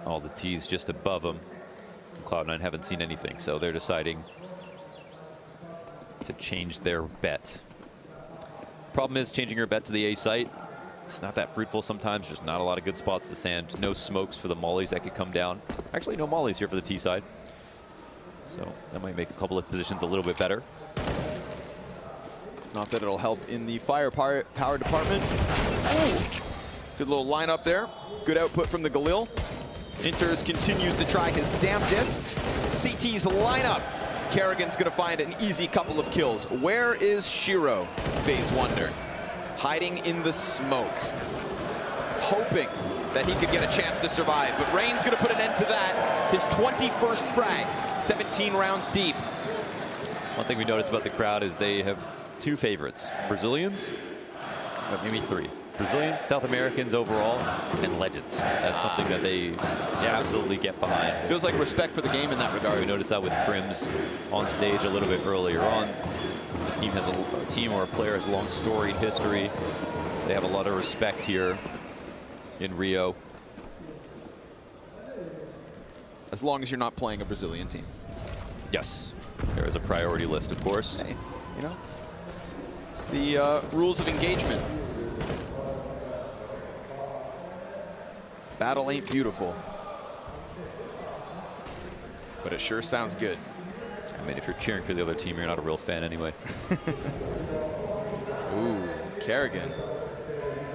All the T's just above them. Cloud9 haven't seen anything, so they're deciding to change their bet. Problem is, changing your bet to the A site, it's not that fruitful sometimes. Just not a lot of good spots to stand. No smokes for the mollies that could come down. Actually, no mollies here for the T side. So that might make a couple of positions a little bit better. Not that it'll help in the firepower department. Oh, good little lineup there. Good output from the Galil. Inters continues to try his damnedest. CT's lineup. Kerrigan's gonna find an easy couple of kills. Where is Shiro? FaZe wonder. Hiding in the smoke. Hoping that he could get a chance to survive, but Rain's gonna put an end to that. His 21st frag, 17 rounds deep. One thing we noticed about the crowd is they have 2 favorites. Brazilians, maybe 3. Brazilians, South Americans overall, and legends. That's something that they absolutely get behind. Feels like respect for the game in that regard. We noticed that with Crims on stage a little bit earlier on. The team has a team or a player has a long storied history. They have a lot of respect here in Rio. As long as you're not playing a Brazilian team. Yes, there is a priority list, of course. Hey, you know, it's the rules of engagement. Battle ain't beautiful, but it sure sounds good. I mean, if you're cheering for the other team, you're not a real fan anyway. Ooh, Kerrigan.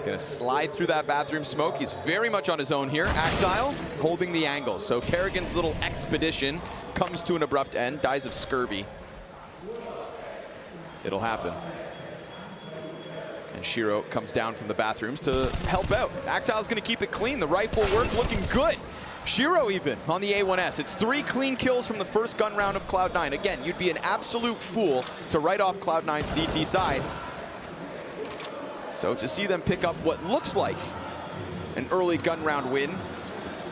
Gonna slide through that bathroom smoke. He's very much on his own here. Axile holding the angle. So Kerrigan's little expedition comes to an abrupt end, dies of scurvy. It'll happen. And Shiro comes down from the bathrooms to help out. Axile's gonna keep it clean. The rifle work looking good. Shiro even on the A1S. It's 3 clean kills from the first gun round of Cloud9. Again, you'd be an absolute fool to write off Cloud9's CT side. So to see them pick up what looks like an early gun round win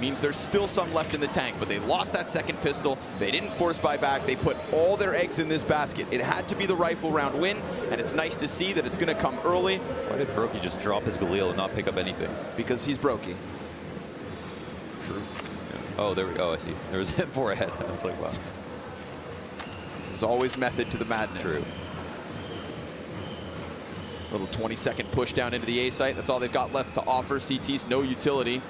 means there's still some left in the tank, but they lost that second pistol. They didn't force buyback. They put all their eggs in this basket. It had to be the rifle round win, and it's nice to see that it's gonna come early. Why did Brokey just drop his Galil and not pick up anything? Because he's Brokey. True. Yeah. Oh, there we go. I see. There was him 4 ahead. I was like, wow. There's always method to the madness. True. Little 20-second push down into the A site. That's all they've got left to offer. CT's no utility.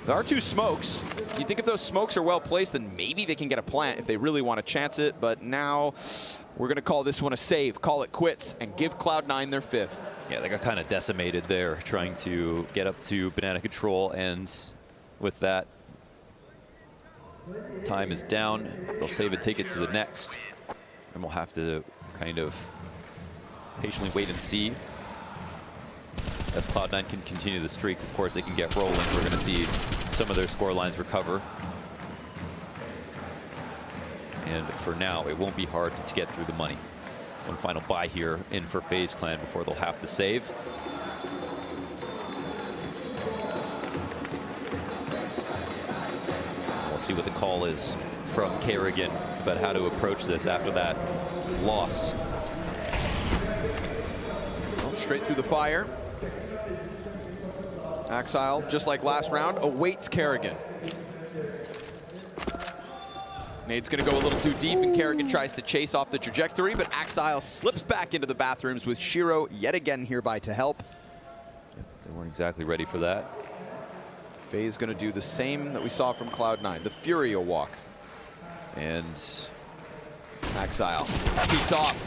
There are 2 smokes. You think if those smokes are well placed, then maybe they can get a plant if they really want to chance it. But now we're going to call this one a save, call it quits, and give Cloud9 their 5th. Yeah, they got kind of decimated there, trying to get up to banana control, and with that, time is down. They'll save it, take it to the next, and we'll have to kind of patiently wait and see if Cloud9 can continue the streak. Of course, they can get rolling. We're going to see some of their score lines recover. And for now, it won't be hard to get through the money. One final buy here in for FaZe Clan before they'll have to save. We'll see what the call is from Kerrigan about how to approach this after that loss. Well, straight through the fire. Axile, just like last round, awaits Kerrigan. Nade's gonna go a little too deep, and Kerrigan tries to chase off the trajectory, but Axile slips back into the bathrooms with Shiro yet again hereby to help. They weren't exactly ready for that. FaZe gonna do the same that we saw from Cloud9, the Furia walk. And Axile peeks off.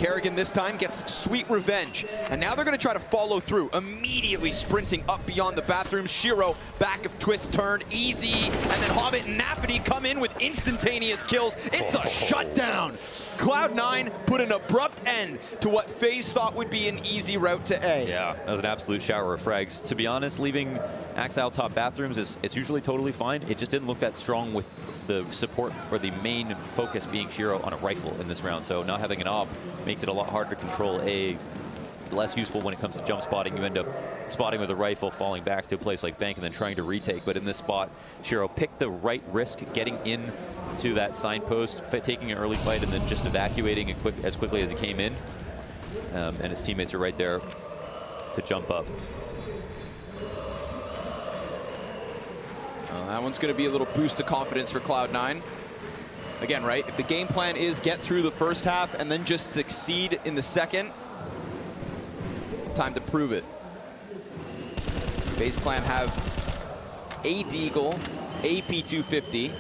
Kerrigan this time gets sweet revenge. And now they're going to try to follow through, immediately sprinting up beyond the bathroom. Shiro, back of twist turn, easy. And then Hobbit and Nafity come in with instantaneous kills. It's a shutdown. Cloud9 put an abrupt end to what FaZe thought would be an easy route to A. Yeah, that was an absolute shower of frags. To be honest, leaving Axile top bathrooms it's usually totally fine. It just didn't look that strong with the support or the main focus being Shiro on a rifle in this round. So not having an op makes it a lot harder to control A, less useful when it comes to jump spotting. You end up spotting with a rifle, falling back to a place like Bank and then trying to retake. But in this spot, Shiro picked the right risk, getting in to that signpost, taking an early fight, and then just evacuating as quickly as he came in. And his teammates are right there to jump up. Well, that one's going to be a little boost of confidence for Cloud9. Again, right, if the game plan is get through the first half and then just succeed in the second, time to prove it. FaZe Clan have a Deagle, a P250,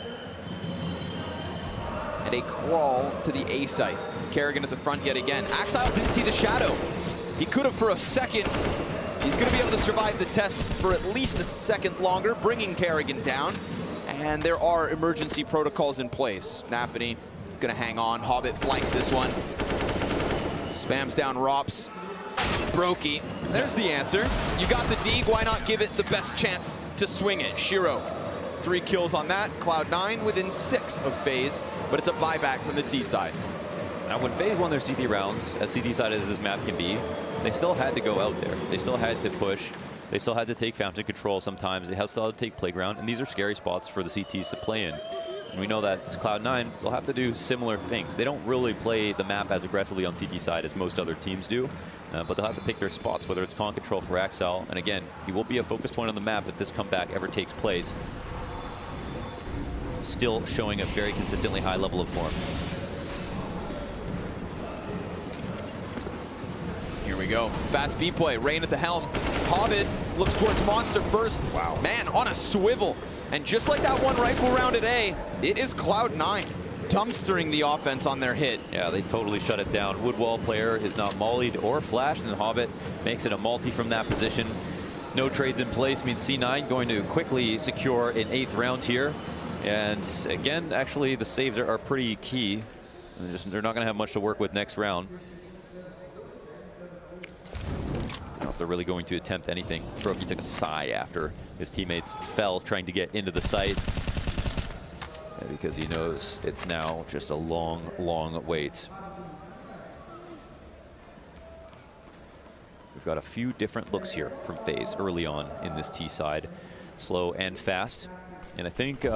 and a crawl to the A site. Kerrigan at the front yet again. Axile didn't see the shadow. He could have for a second. He's going to be able to survive the test for at least a second longer, bringing Kerrigan down. And there are emergency protocols in place. Nafity going to hang on. Hobbit flanks this one. Spams down Rops. Brokey. There's the answer. You got the Deeg. Why not give it the best chance to swing it? Shiro, 3 kills on that. Cloud9 within 6 of FaZe, but it's a buyback from the T side. Now, when FaZe won their CT rounds, as CT side as this map can be, they still had to go out there. They still had to push. They still had to take fountain control sometimes. They still had to take playground, and these are scary spots for the CTs to play in. And we know that Cloud9, they'll have to do similar things. They don't really play the map as aggressively on CT side as most other teams do, but they'll have to pick their spots, whether it's con control for Axile. And again, he will be a focus point on the map if this comeback ever takes place. Still showing a very consistently high level of form. Here we go. Fast B play. Rain at the helm. Hobbit looks towards Monster first. Wow. Man, on a swivel. And just like that one rifle round at A, it is Cloud9 dumpstering the offense on their hit. Yeah, they totally shut it down. Woodwall player is not mollied or flashed, and Hobbit makes it a multi from that position. No trades in place means C9 going to quickly secure an 8th round here. And again, actually, the saves are pretty key. They're not going to have much to work with next round. I don't know if they're really going to attempt anything. Brokey took a sigh after his teammates fell trying to get into the site, because he knows it's now just a long, long wait. We've got a few different looks here from FaZe early on in this T side, slow and fast. And I think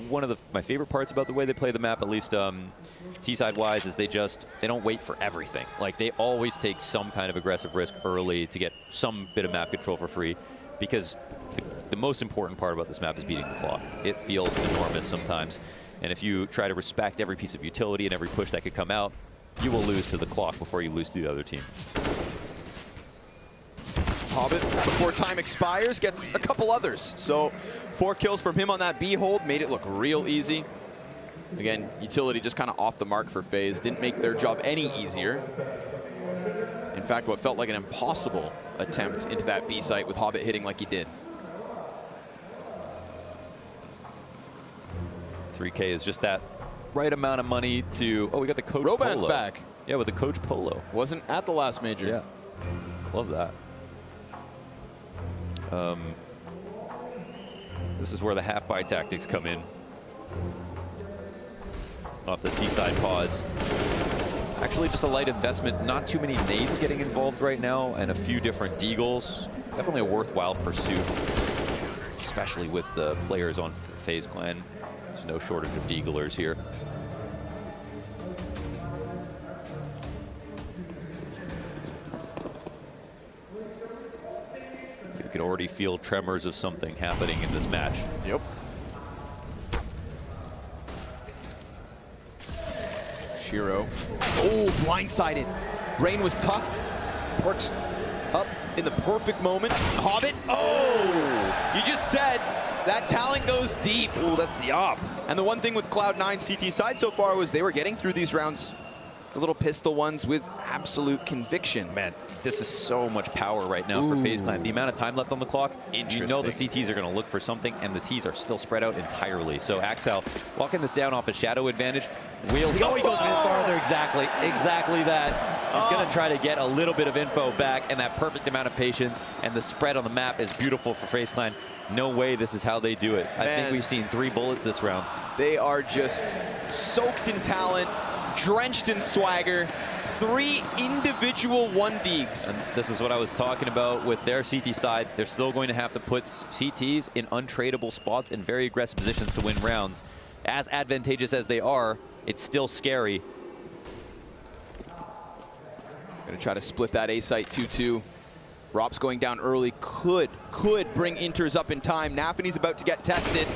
one of my favorite parts about the way they play the map, at least T-side wise, is they don't wait for everything. Like, they always take some kind of aggressive risk early to get some bit of map control for free, because the most important part about this map is beating the clock. It feels enormous sometimes. And if you try to respect every piece of utility and every push that could come out, you will lose to the clock before you lose to the other team. Hobbit, before time expires, gets a couple others. So 4 kills from him on that B hold made it look real easy. Again, utility just kind of off the mark for FaZe. Didn't make their job any easier. In fact, what felt like an impossible attempt into that B site with Hobbit hitting like he did. 3K is just that right amount of money to... Oh, we got the Coach Roban's Polo. back. Yeah, with the Coach Polo. Wasn't at the last major. Yeah, love that. This is where the half-buy tactics come in. Off the T-side pause. Actually, just a light investment. Not too many nades getting involved right now, and a few different deagles. Definitely a worthwhile pursuit, especially with the players on FaZe Clan. There's no shortage of deaglers here. You can already feel tremors of something happening in this match. Yep. Shiro. Oh, blindsided. Rain was tucked. Parked up in the perfect moment. Hobbit. Oh! You just said that talent goes deep. Oh, that's the op. And the one thing with Cloud9 CT side so far was they were getting through these rounds the little pistol ones with absolute conviction. Man, this is so much power right now for FaZe Clan. The amount of time left on the clock, you know the CTs are going to look for something, and the Ts are still spread out entirely. So Axel walking this down off a shadow advantage. He goes a bit farther. Exactly that. He's going to try to get a little bit of info back, and that perfect amount of patience, and the spread on the map is beautiful for FaZe Clan. No way this is how they do it. I think we've seen 3 bullets this round. They are just soaked in talent, drenched in swagger. 3 individual 1-digs. And this is what I was talking about with their CT side. They're still going to have to put CTs in untradeable spots in very aggressive positions to win rounds. As advantageous as they are, it's still scary. Gonna try to split that A site 2-2. Rob's going down early, could bring Inters up in time. Nafany's about to get tested.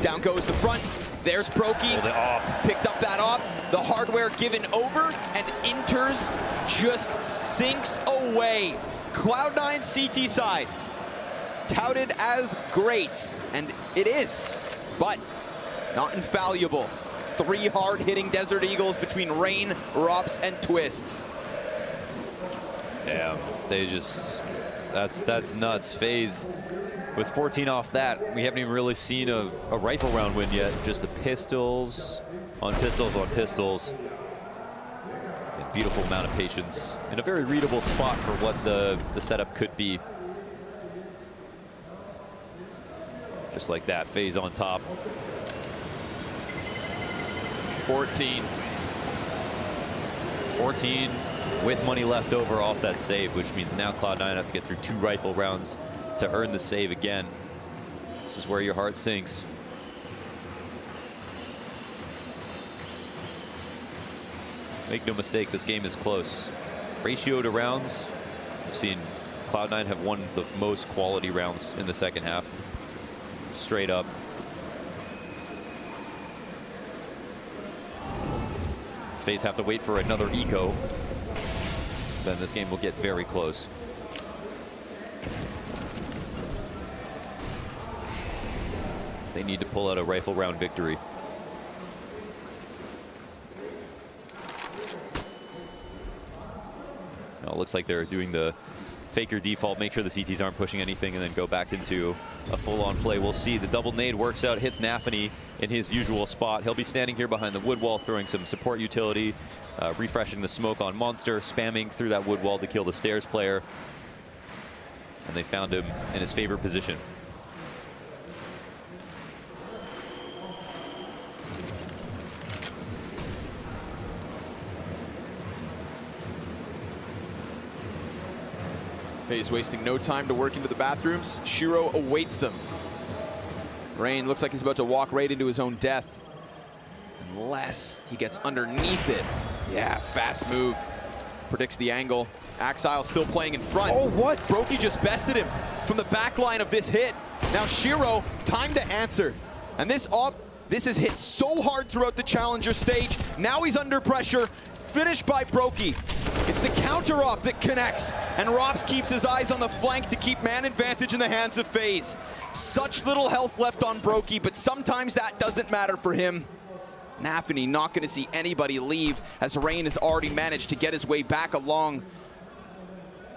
Down goes the front. There's Brokey. Picked up that op. The hardware given over, and Inters just sinks away. Cloud9 CT side, touted as great, and it is, but not infallible. 3 hard-hitting Desert Eagles between Rain, Rops, and Twists. Damn, they just, that's nuts. FaZe with 14 off that. We haven't even really seen a rifle round win yet. Just the pistols on pistols on pistols. A beautiful amount of patience in a very readable spot for what the setup could be. Just like that, FaZe on top. 14 with money left over off that save, which means now Cloud9 have to get through 2 rifle rounds to earn the save again. This is where your heart sinks. Make no mistake, this game is close. Ratio to rounds, we've seen Cloud9 have won the most quality rounds in the second half. Straight up. FaZe have to wait for another eco. Then this game will get very close. They need to pull out a rifle round victory. Now it looks like they're doing the faker default, make sure the CTs aren't pushing anything, and then go back into a full-on play. We'll see. The double nade works out, hits Nafany in his usual spot. He'll be standing here behind the wood wall, throwing some support utility, refreshing the smoke on Monster, spamming through that wood wall to kill the stairs player. And they found him in his favorite position. FaZe wasting no time to work into the bathrooms. Shiro awaits them. Rain looks like he's about to walk right into his own death. Unless he gets underneath it. Yeah, fast move. Predicts the angle. Axile still playing in front. Oh, what? Brokey just bested him from the back line of this hit. Now Shiro, time to answer. And this is hit so hard throughout the challenger stage. Now he's under pressure. Finished by Brokey. It's the counter op that connects, and Robs keeps his eyes on the flank to keep man advantage in the hands of FaZe. Such little health left on Brokey, but sometimes that doesn't matter for him. Nafany not going to see anybody leave, as Rain has already managed to get his way back along.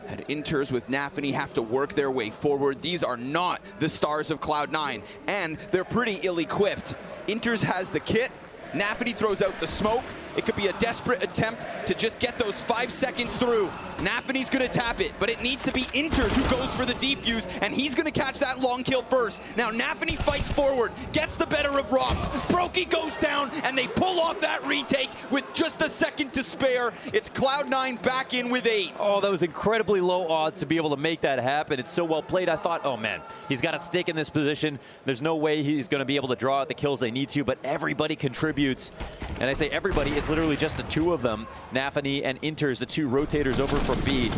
And Inters with Nafany have to work their way forward. These are not the stars of Cloud9, and they're pretty ill-equipped. Inters has the kit. Nafany throws out the smoke. It could be a desperate attempt to just get those 5 seconds through. Nafany's gonna tap it, but it needs to be Inters who goes for the defuse, and he's gonna catch that long kill first. Now Nafany fights forward, gets the better of Robs. Brokey goes down, and they pull off that retake with just a second to spare. It's Cloud9 back in with 8. Oh, that was incredibly low odds to be able to make that happen. It's so well played. I thought, oh man, he's got a stake in this position. There's no way he's gonna be able to draw out the kills they need to, but everybody contributes. And I say everybody, it's literally just the 2 of them. Nafany and Inters, the 2 rotators over from B.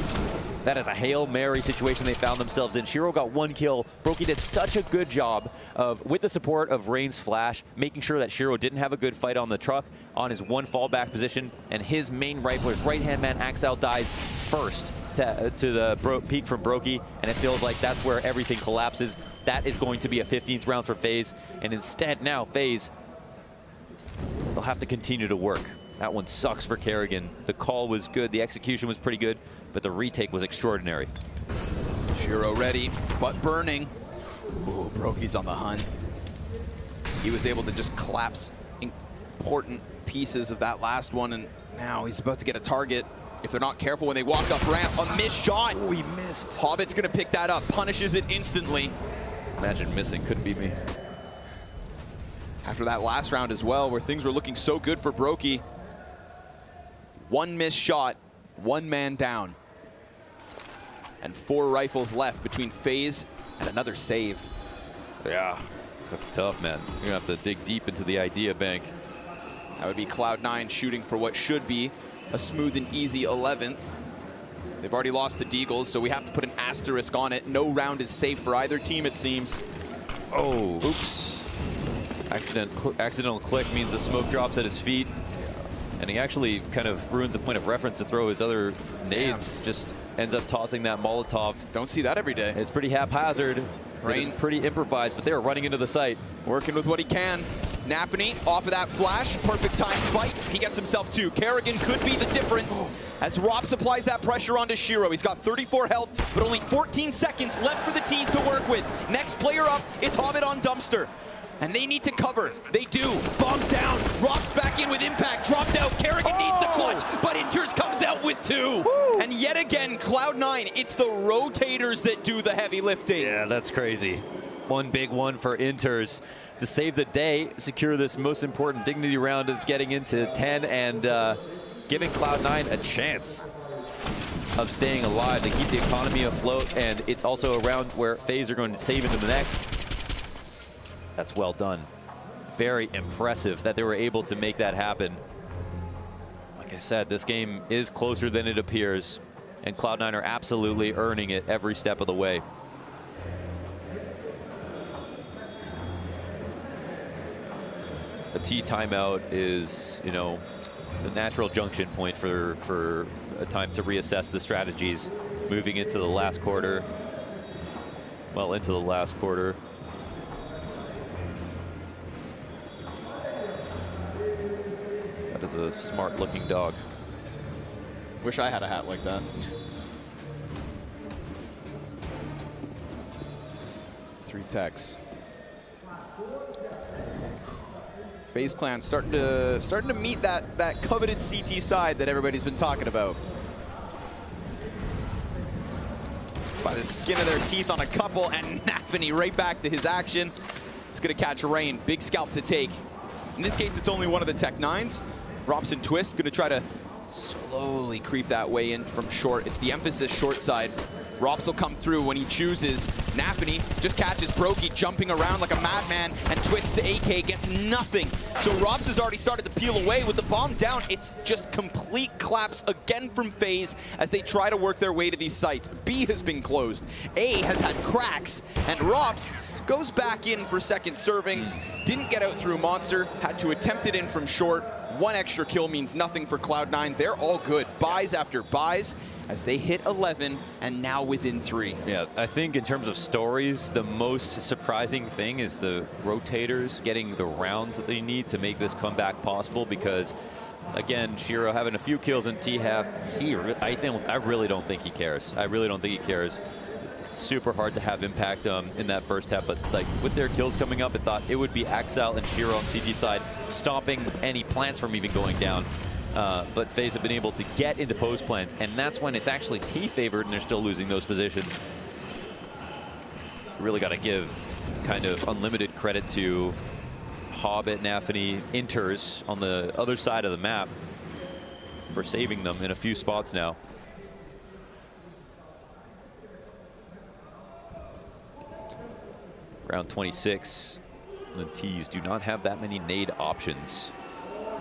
That is a Hail Mary situation they found themselves in. Shiro got 1 kill. Brokey did such a good job of, with the support of Rain's flash, making sure that Shiro didn't have a good fight on the truck, on his 1 fallback position, and his main rifler's right-hand man, Axel, dies first to the peak from Brokey, and it feels like that's where everything collapses. That is going to be a 15th round for FaZe, and instead now FaZe, they'll have to continue to work. That one sucks for Kerrigan. The call was good, the execution was pretty good, but the retake was extraordinary. Shiro ready, but burning. Ooh, Brokey's on the hunt. He was able to just collapse important pieces of that last one, and now he's about to get a target. If they're not careful when they walk up ramp, a missed shot. Oh, he missed. Hobbit's gonna pick that up, punishes it instantly. Imagine missing, couldn't beat me. After that last round as well, where things were looking so good for Brokey. One missed shot, one man down. And 4 rifles left between FaZe and another save. Yeah, that's tough, man. You're gonna have to dig deep into the idea bank. That would be Cloud9 shooting for what should be a smooth and easy 11th. They've already lost to Deagles, so we have to put an asterisk on it. No round is safe for either team, it seems. Oh, oops. Accidental click means the smoke drops at his feet. And he actually kind of ruins the point of reference to throw his other nades. Just ends up tossing that Molotov. Don't see that every day. It's pretty haphazard. Rain pretty improvised, but they're running into the site. Working with what he can. Nafany off of that flash. Perfect time fight. He gets himself 2. Kerrigan could be the difference as Rops applies that pressure onto Shiro. He's got 34 health, but only 14 seconds left for the T's to work with. Next player up, it's Hobbit on Dumpster. And they need to cover. They do. Bombs down. Rops back in with impact. Dropped out. Kerrigan needs the clutch, but Inters comes out with 2. Woo. And yet again, Cloud9, it's the rotators that do the heavy lifting. Yeah, that's crazy. One big one for Inters to save the day, secure this most important dignity round of getting into 10 and giving Cloud9 a chance of staying alive. They keep the economy afloat, and it's also a round where FaZe are going to save into the next. That's well done. Very impressive that they were able to make that happen. Like I said, this game is closer than it appears, and Cloud9 are absolutely earning it every step of the way. A T timeout is, you know, it's a natural junction point for a time to reassess the strategies moving into the last quarter. Well, into the last quarter. That is a smart-looking dog. Wish I had a hat like that. Three techs. FaZe Clan starting to meet that coveted CT side that everybody's been talking about. By the skin of their teeth on a couple, and Nafany right back to his action. It's gonna catch Rain. Big scalp to take. In this case, it's only one of the Tech 9s. Robson Twist gonna try to slowly creep that way in from short. It's the emphasis short side. Robs will come through when he chooses. Nafany just catches Brokey jumping around like a madman, and Twist to AK gets nothing. So Robs has already started to peel away with the bomb down. It's just complete collapse again from FaZe as they try to work their way to these sites. B has been closed. A has had cracks, and Robs goes back in for second servings. Didn't get out through Monster, had to attempt it in from short. One extra kill means nothing for Cloud9. They're all good. Buys after buys as they hit 11 and now within 3. Yeah, I think in terms of stories, the most surprising thing is the rotators getting the rounds that they need to make this comeback possible, because again, Shiro having a few kills in T-half, I really don't think he cares. I really don't think he cares. Super hard to have impact in that first half, but like with their kills coming up, I thought it would be Axel and Shiro on CT side stopping any plants from even going down. But FaZe have been able to get into post plants, and that's when it's actually T favored and they're still losing those positions. Really got to give kind of unlimited credit to Hobbit, Nafany, Inters on the other side of the map for saving them in a few spots now. Round 26, the T's do not have that many nade options.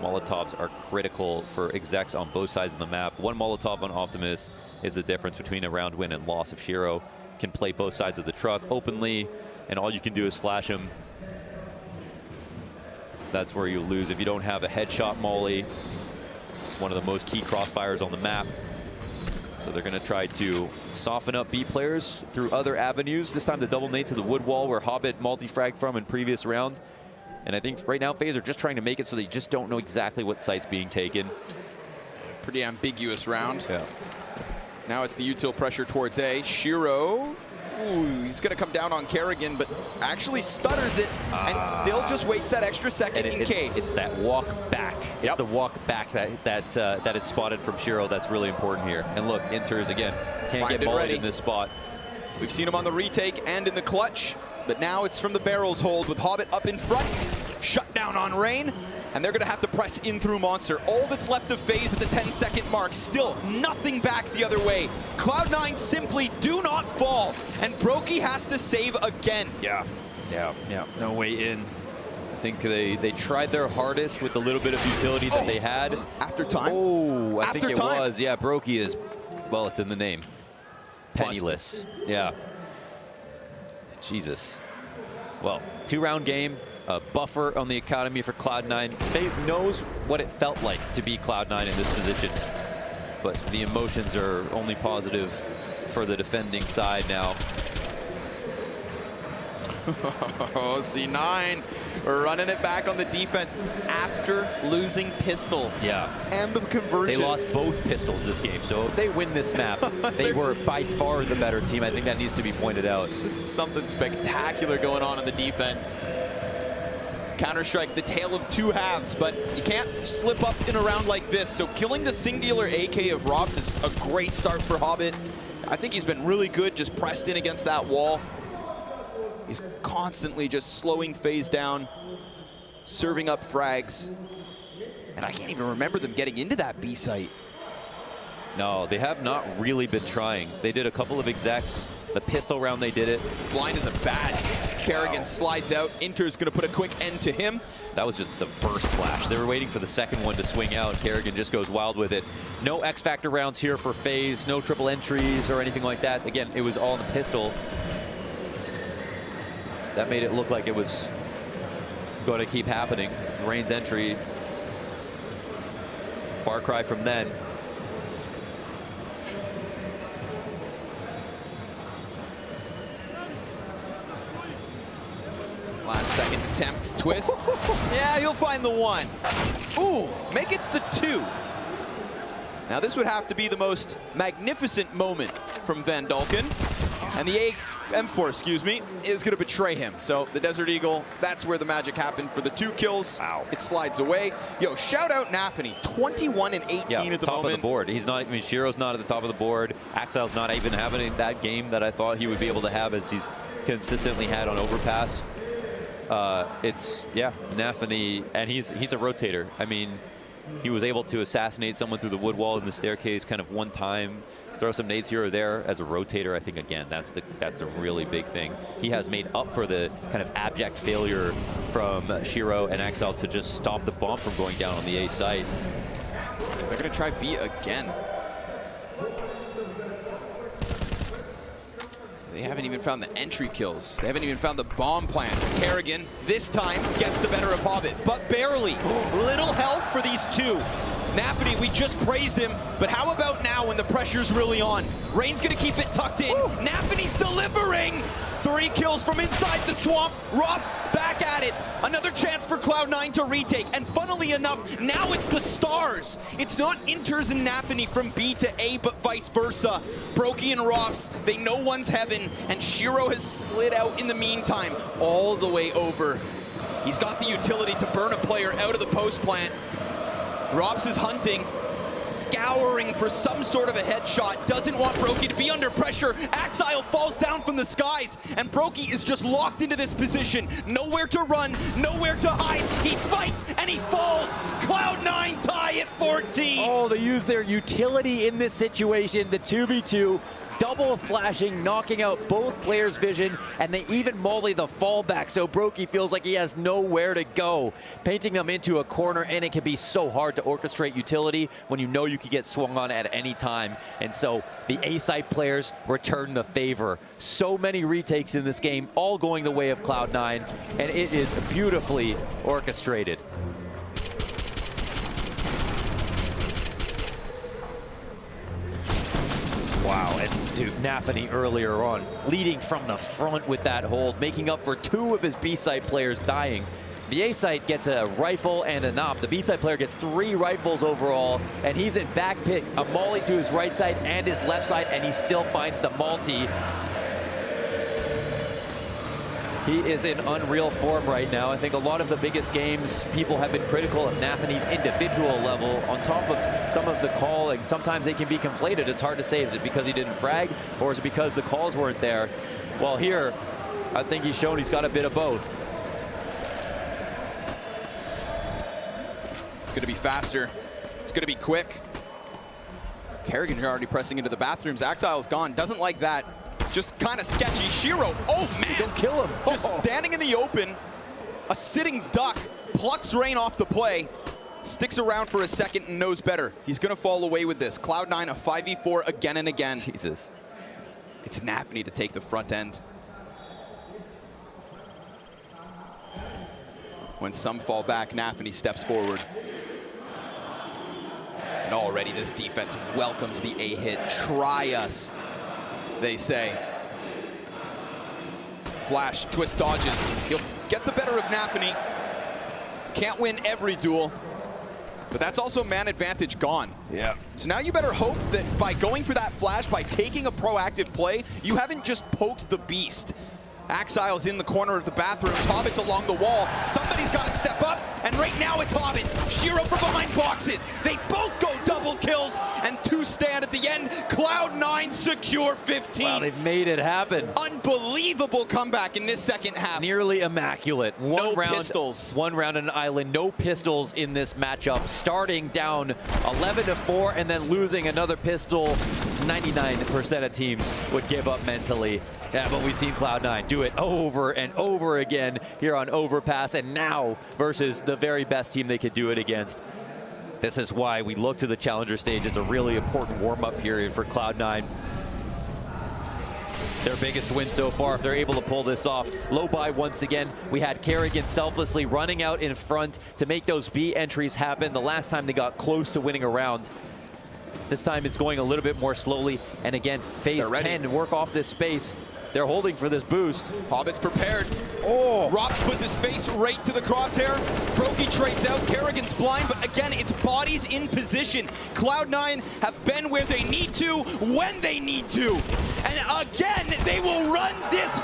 Molotovs are critical for execs on both sides of the map. One Molotov on Optimus is the difference between a round win and loss. If Shiro can play both sides of the truck openly and all you can do is flash him, that's where you lose. If you don't have a headshot molly, it's one of the most key crossfires on the map. So they're going to try to soften up B players through other avenues. This time the double nade to the wood wall where Hobbit multi-fragged from in previous round. And I think right now FaZe are just trying to make it so they just don't know exactly what site's being taken. Pretty ambiguous round. Yeah. Now it's the util pressure towards A. Shiro, ooh, he's going to come down on Kerrigan, but actually stutters it and still just waits that extra second in case. It's that walk back. Yep. It's the walk back that is spotted from Shiro that's really important here. And look, Inters again, can't get mollied in this spot. We've seen him on the retake and in the clutch, but now it's from the barrels hold with Hobbit up in front. Shut down on Rain. And they're going to have to press in through Monster. All that's left of FaZe at the 10-second mark. Still nothing back the other way. Cloud9 simply do not fall. And Brokey has to save again. Yeah. No way in. I think they tried their hardest with the little bit of utility that they had. After time. Oh, I think it was. Yeah, Brokey is, well, it's in the name. Penniless. Yeah. Jesus. Well, 2-round game. A buffer on the Academy for Cloud9. FaZe knows what it felt like to be Cloud9 in this position, but the emotions are only positive for the defending side now. Oh, C9 running it back on the defense after losing pistol. Yeah. And the conversion. They lost both pistols this game, so if they win this map, they were by far the better team. I think that needs to be pointed out. This is something spectacular going on the defense. Counter-Strike, the tale of two halves, but you can't slip up in a round like this. So killing the singular AK of Robs is a great start for Hobbit. I think he's been really good, just pressed in against that wall. He's constantly just slowing FaZe down, serving up frags. And I can't even remember them getting into that B site. No, they have not really been trying. They did a couple of execs. The pistol round, they did it. Blind is a bad. Kerrigan slides out. Inter's going to put a quick end to him. That was just the first flash. They were waiting for the second one to swing out. Kerrigan just goes wild with it. No X Factor rounds here for FaZe. No triple entries or anything like that. Again, it was all in the pistol. That made it look like it was going to keep happening. Rain's entry. Far cry from then. Last second attempt, twist. Yeah, he'll find the one. Ooh, make it the two. Now this would have to be the most magnificent moment from Van Dalken. And the M4, excuse me, is going to betray him. So the Desert Eagle, that's where the magic happened for the 2 kills. Wow. It slides away. Yo, shout out Nafany, 21 and 18 at the top moment. Of the board. He's not, I mean, Shiro's not at the top of the board. Axile's not even having that game that I thought he would be able to have as he's consistently had on Overpass. It's, yeah, Nafany, and he's a rotator. I mean, he was able to assassinate someone through the wood wall in the staircase kind of one time, throw some nades here or there as a rotator. I think, again, that's the really big thing. He has made up for the kind of abject failure from Shiro and Axel to just stop the bomb from going down on the A site. They're going to try B again. They haven't even found the entry kills. They haven't even found the bomb plants. Kerrigan, this time, gets the better of Hobbit, but barely. Little health for these two. Nafany, we just praised him, but how about now when the pressure's really on? Rain's gonna keep it tucked in. Nafany's delivering! 3 kills from inside the swamp. Rob's back at it. Another chance for Cloud9 to retake. And funnily enough, now it's the stars. It's not Inters and Nafany from B to A, but vice versa. Brokey and Robs, they know one's heaven, and Shiro has slid out in the meantime, all the way over. He's got the utility to burn a player out of the post plant. Robs is hunting, scouring for some sort of a headshot, doesn't want Brokey to be under pressure. Axile falls down from the skies, and Brokey is just locked into this position. Nowhere to run, nowhere to hide. He fights, and he falls. Cloud9 tie at 14. Oh, they use their utility in this situation, the 2v2. Double flashing, knocking out both players' vision, and they even molly the fallback, so Brokey feels like he has nowhere to go, painting them into a corner, and it can be so hard to orchestrate utility when you know you could get swung on at any time, and so the A-side players return the favor. So many retakes in this game, all going the way of Cloud9, and it is beautifully orchestrated. Wow, and to Nafany earlier on, leading from the front with that hold, making up for 2 of his B-side players dying. The A site gets a rifle and a knob. The B site player gets 3 rifles overall, and he's in back pit, a molly to his right side and his left side, and he still finds the multi. He is in unreal form right now. I think a lot of the biggest games, people have been critical of Nafany's individual level on top of some of the calling. Sometimes they can be conflated. It's hard to say, is it because he didn't frag, or is it because the calls weren't there? Well, here, I think he's shown he's got a bit of both. It's going to be faster. It's going to be quick. Kerrigan already pressing into the bathrooms. Axile's gone. Doesn't like that. Just kind of sketchy. Shiro, oh man. Don't kill him. Just standing in the open. A sitting duck. Plucks Rain off the play. Sticks around for a second and knows better. He's going to fall away with this. Cloud9 a 5v4 again and again. Jesus. It's Nafany to take the front end. When some fall back, Nafany steps forward. And already this defense welcomes the A-hit. Try us, they say. Flash, twist dodges. He'll get the better of Nafany. Can't win every duel, but that's also man advantage gone. Yeah. So now you better hope that by going for that flash, by taking a proactive play, you haven't just poked the beast. Axile's in the corner of the bathroom. Hobbit's along the wall. Somebody's got to step up, and right now it's Hobbit. Shiro from behind boxes. They both go double kills, and 2 stand at the end. Cloud9 secure 15. Wow, they've made it happen. Unbelievable comeback in this second half. Nearly immaculate. No pistols. One round on an island, no pistols in this matchup. Starting down 11-4 and then losing another pistol. 99% of teams would give up mentally. Yeah, but we've seen Cloud9 do it over and over again here on Overpass, and now versus the very best team they could do it against. This is why we look to the Challenger stage as a really important warm-up period for Cloud9. Their biggest win so far, if they're able to pull this off. Low buy once again. We had Kerrigan selflessly running out in front to make those B entries happen. The last time they got close to winning a round. This time it's going a little bit more slowly. And again, FaZe can work off this space. They're holding for this boost. Hobbit's prepared. Oh! Rops puts his face right to the crosshair. Brokey trades out. Kerrigan's blind, but again, it's bodies in position. Cloud9 have been where they need to, when they need to. And again, they will run this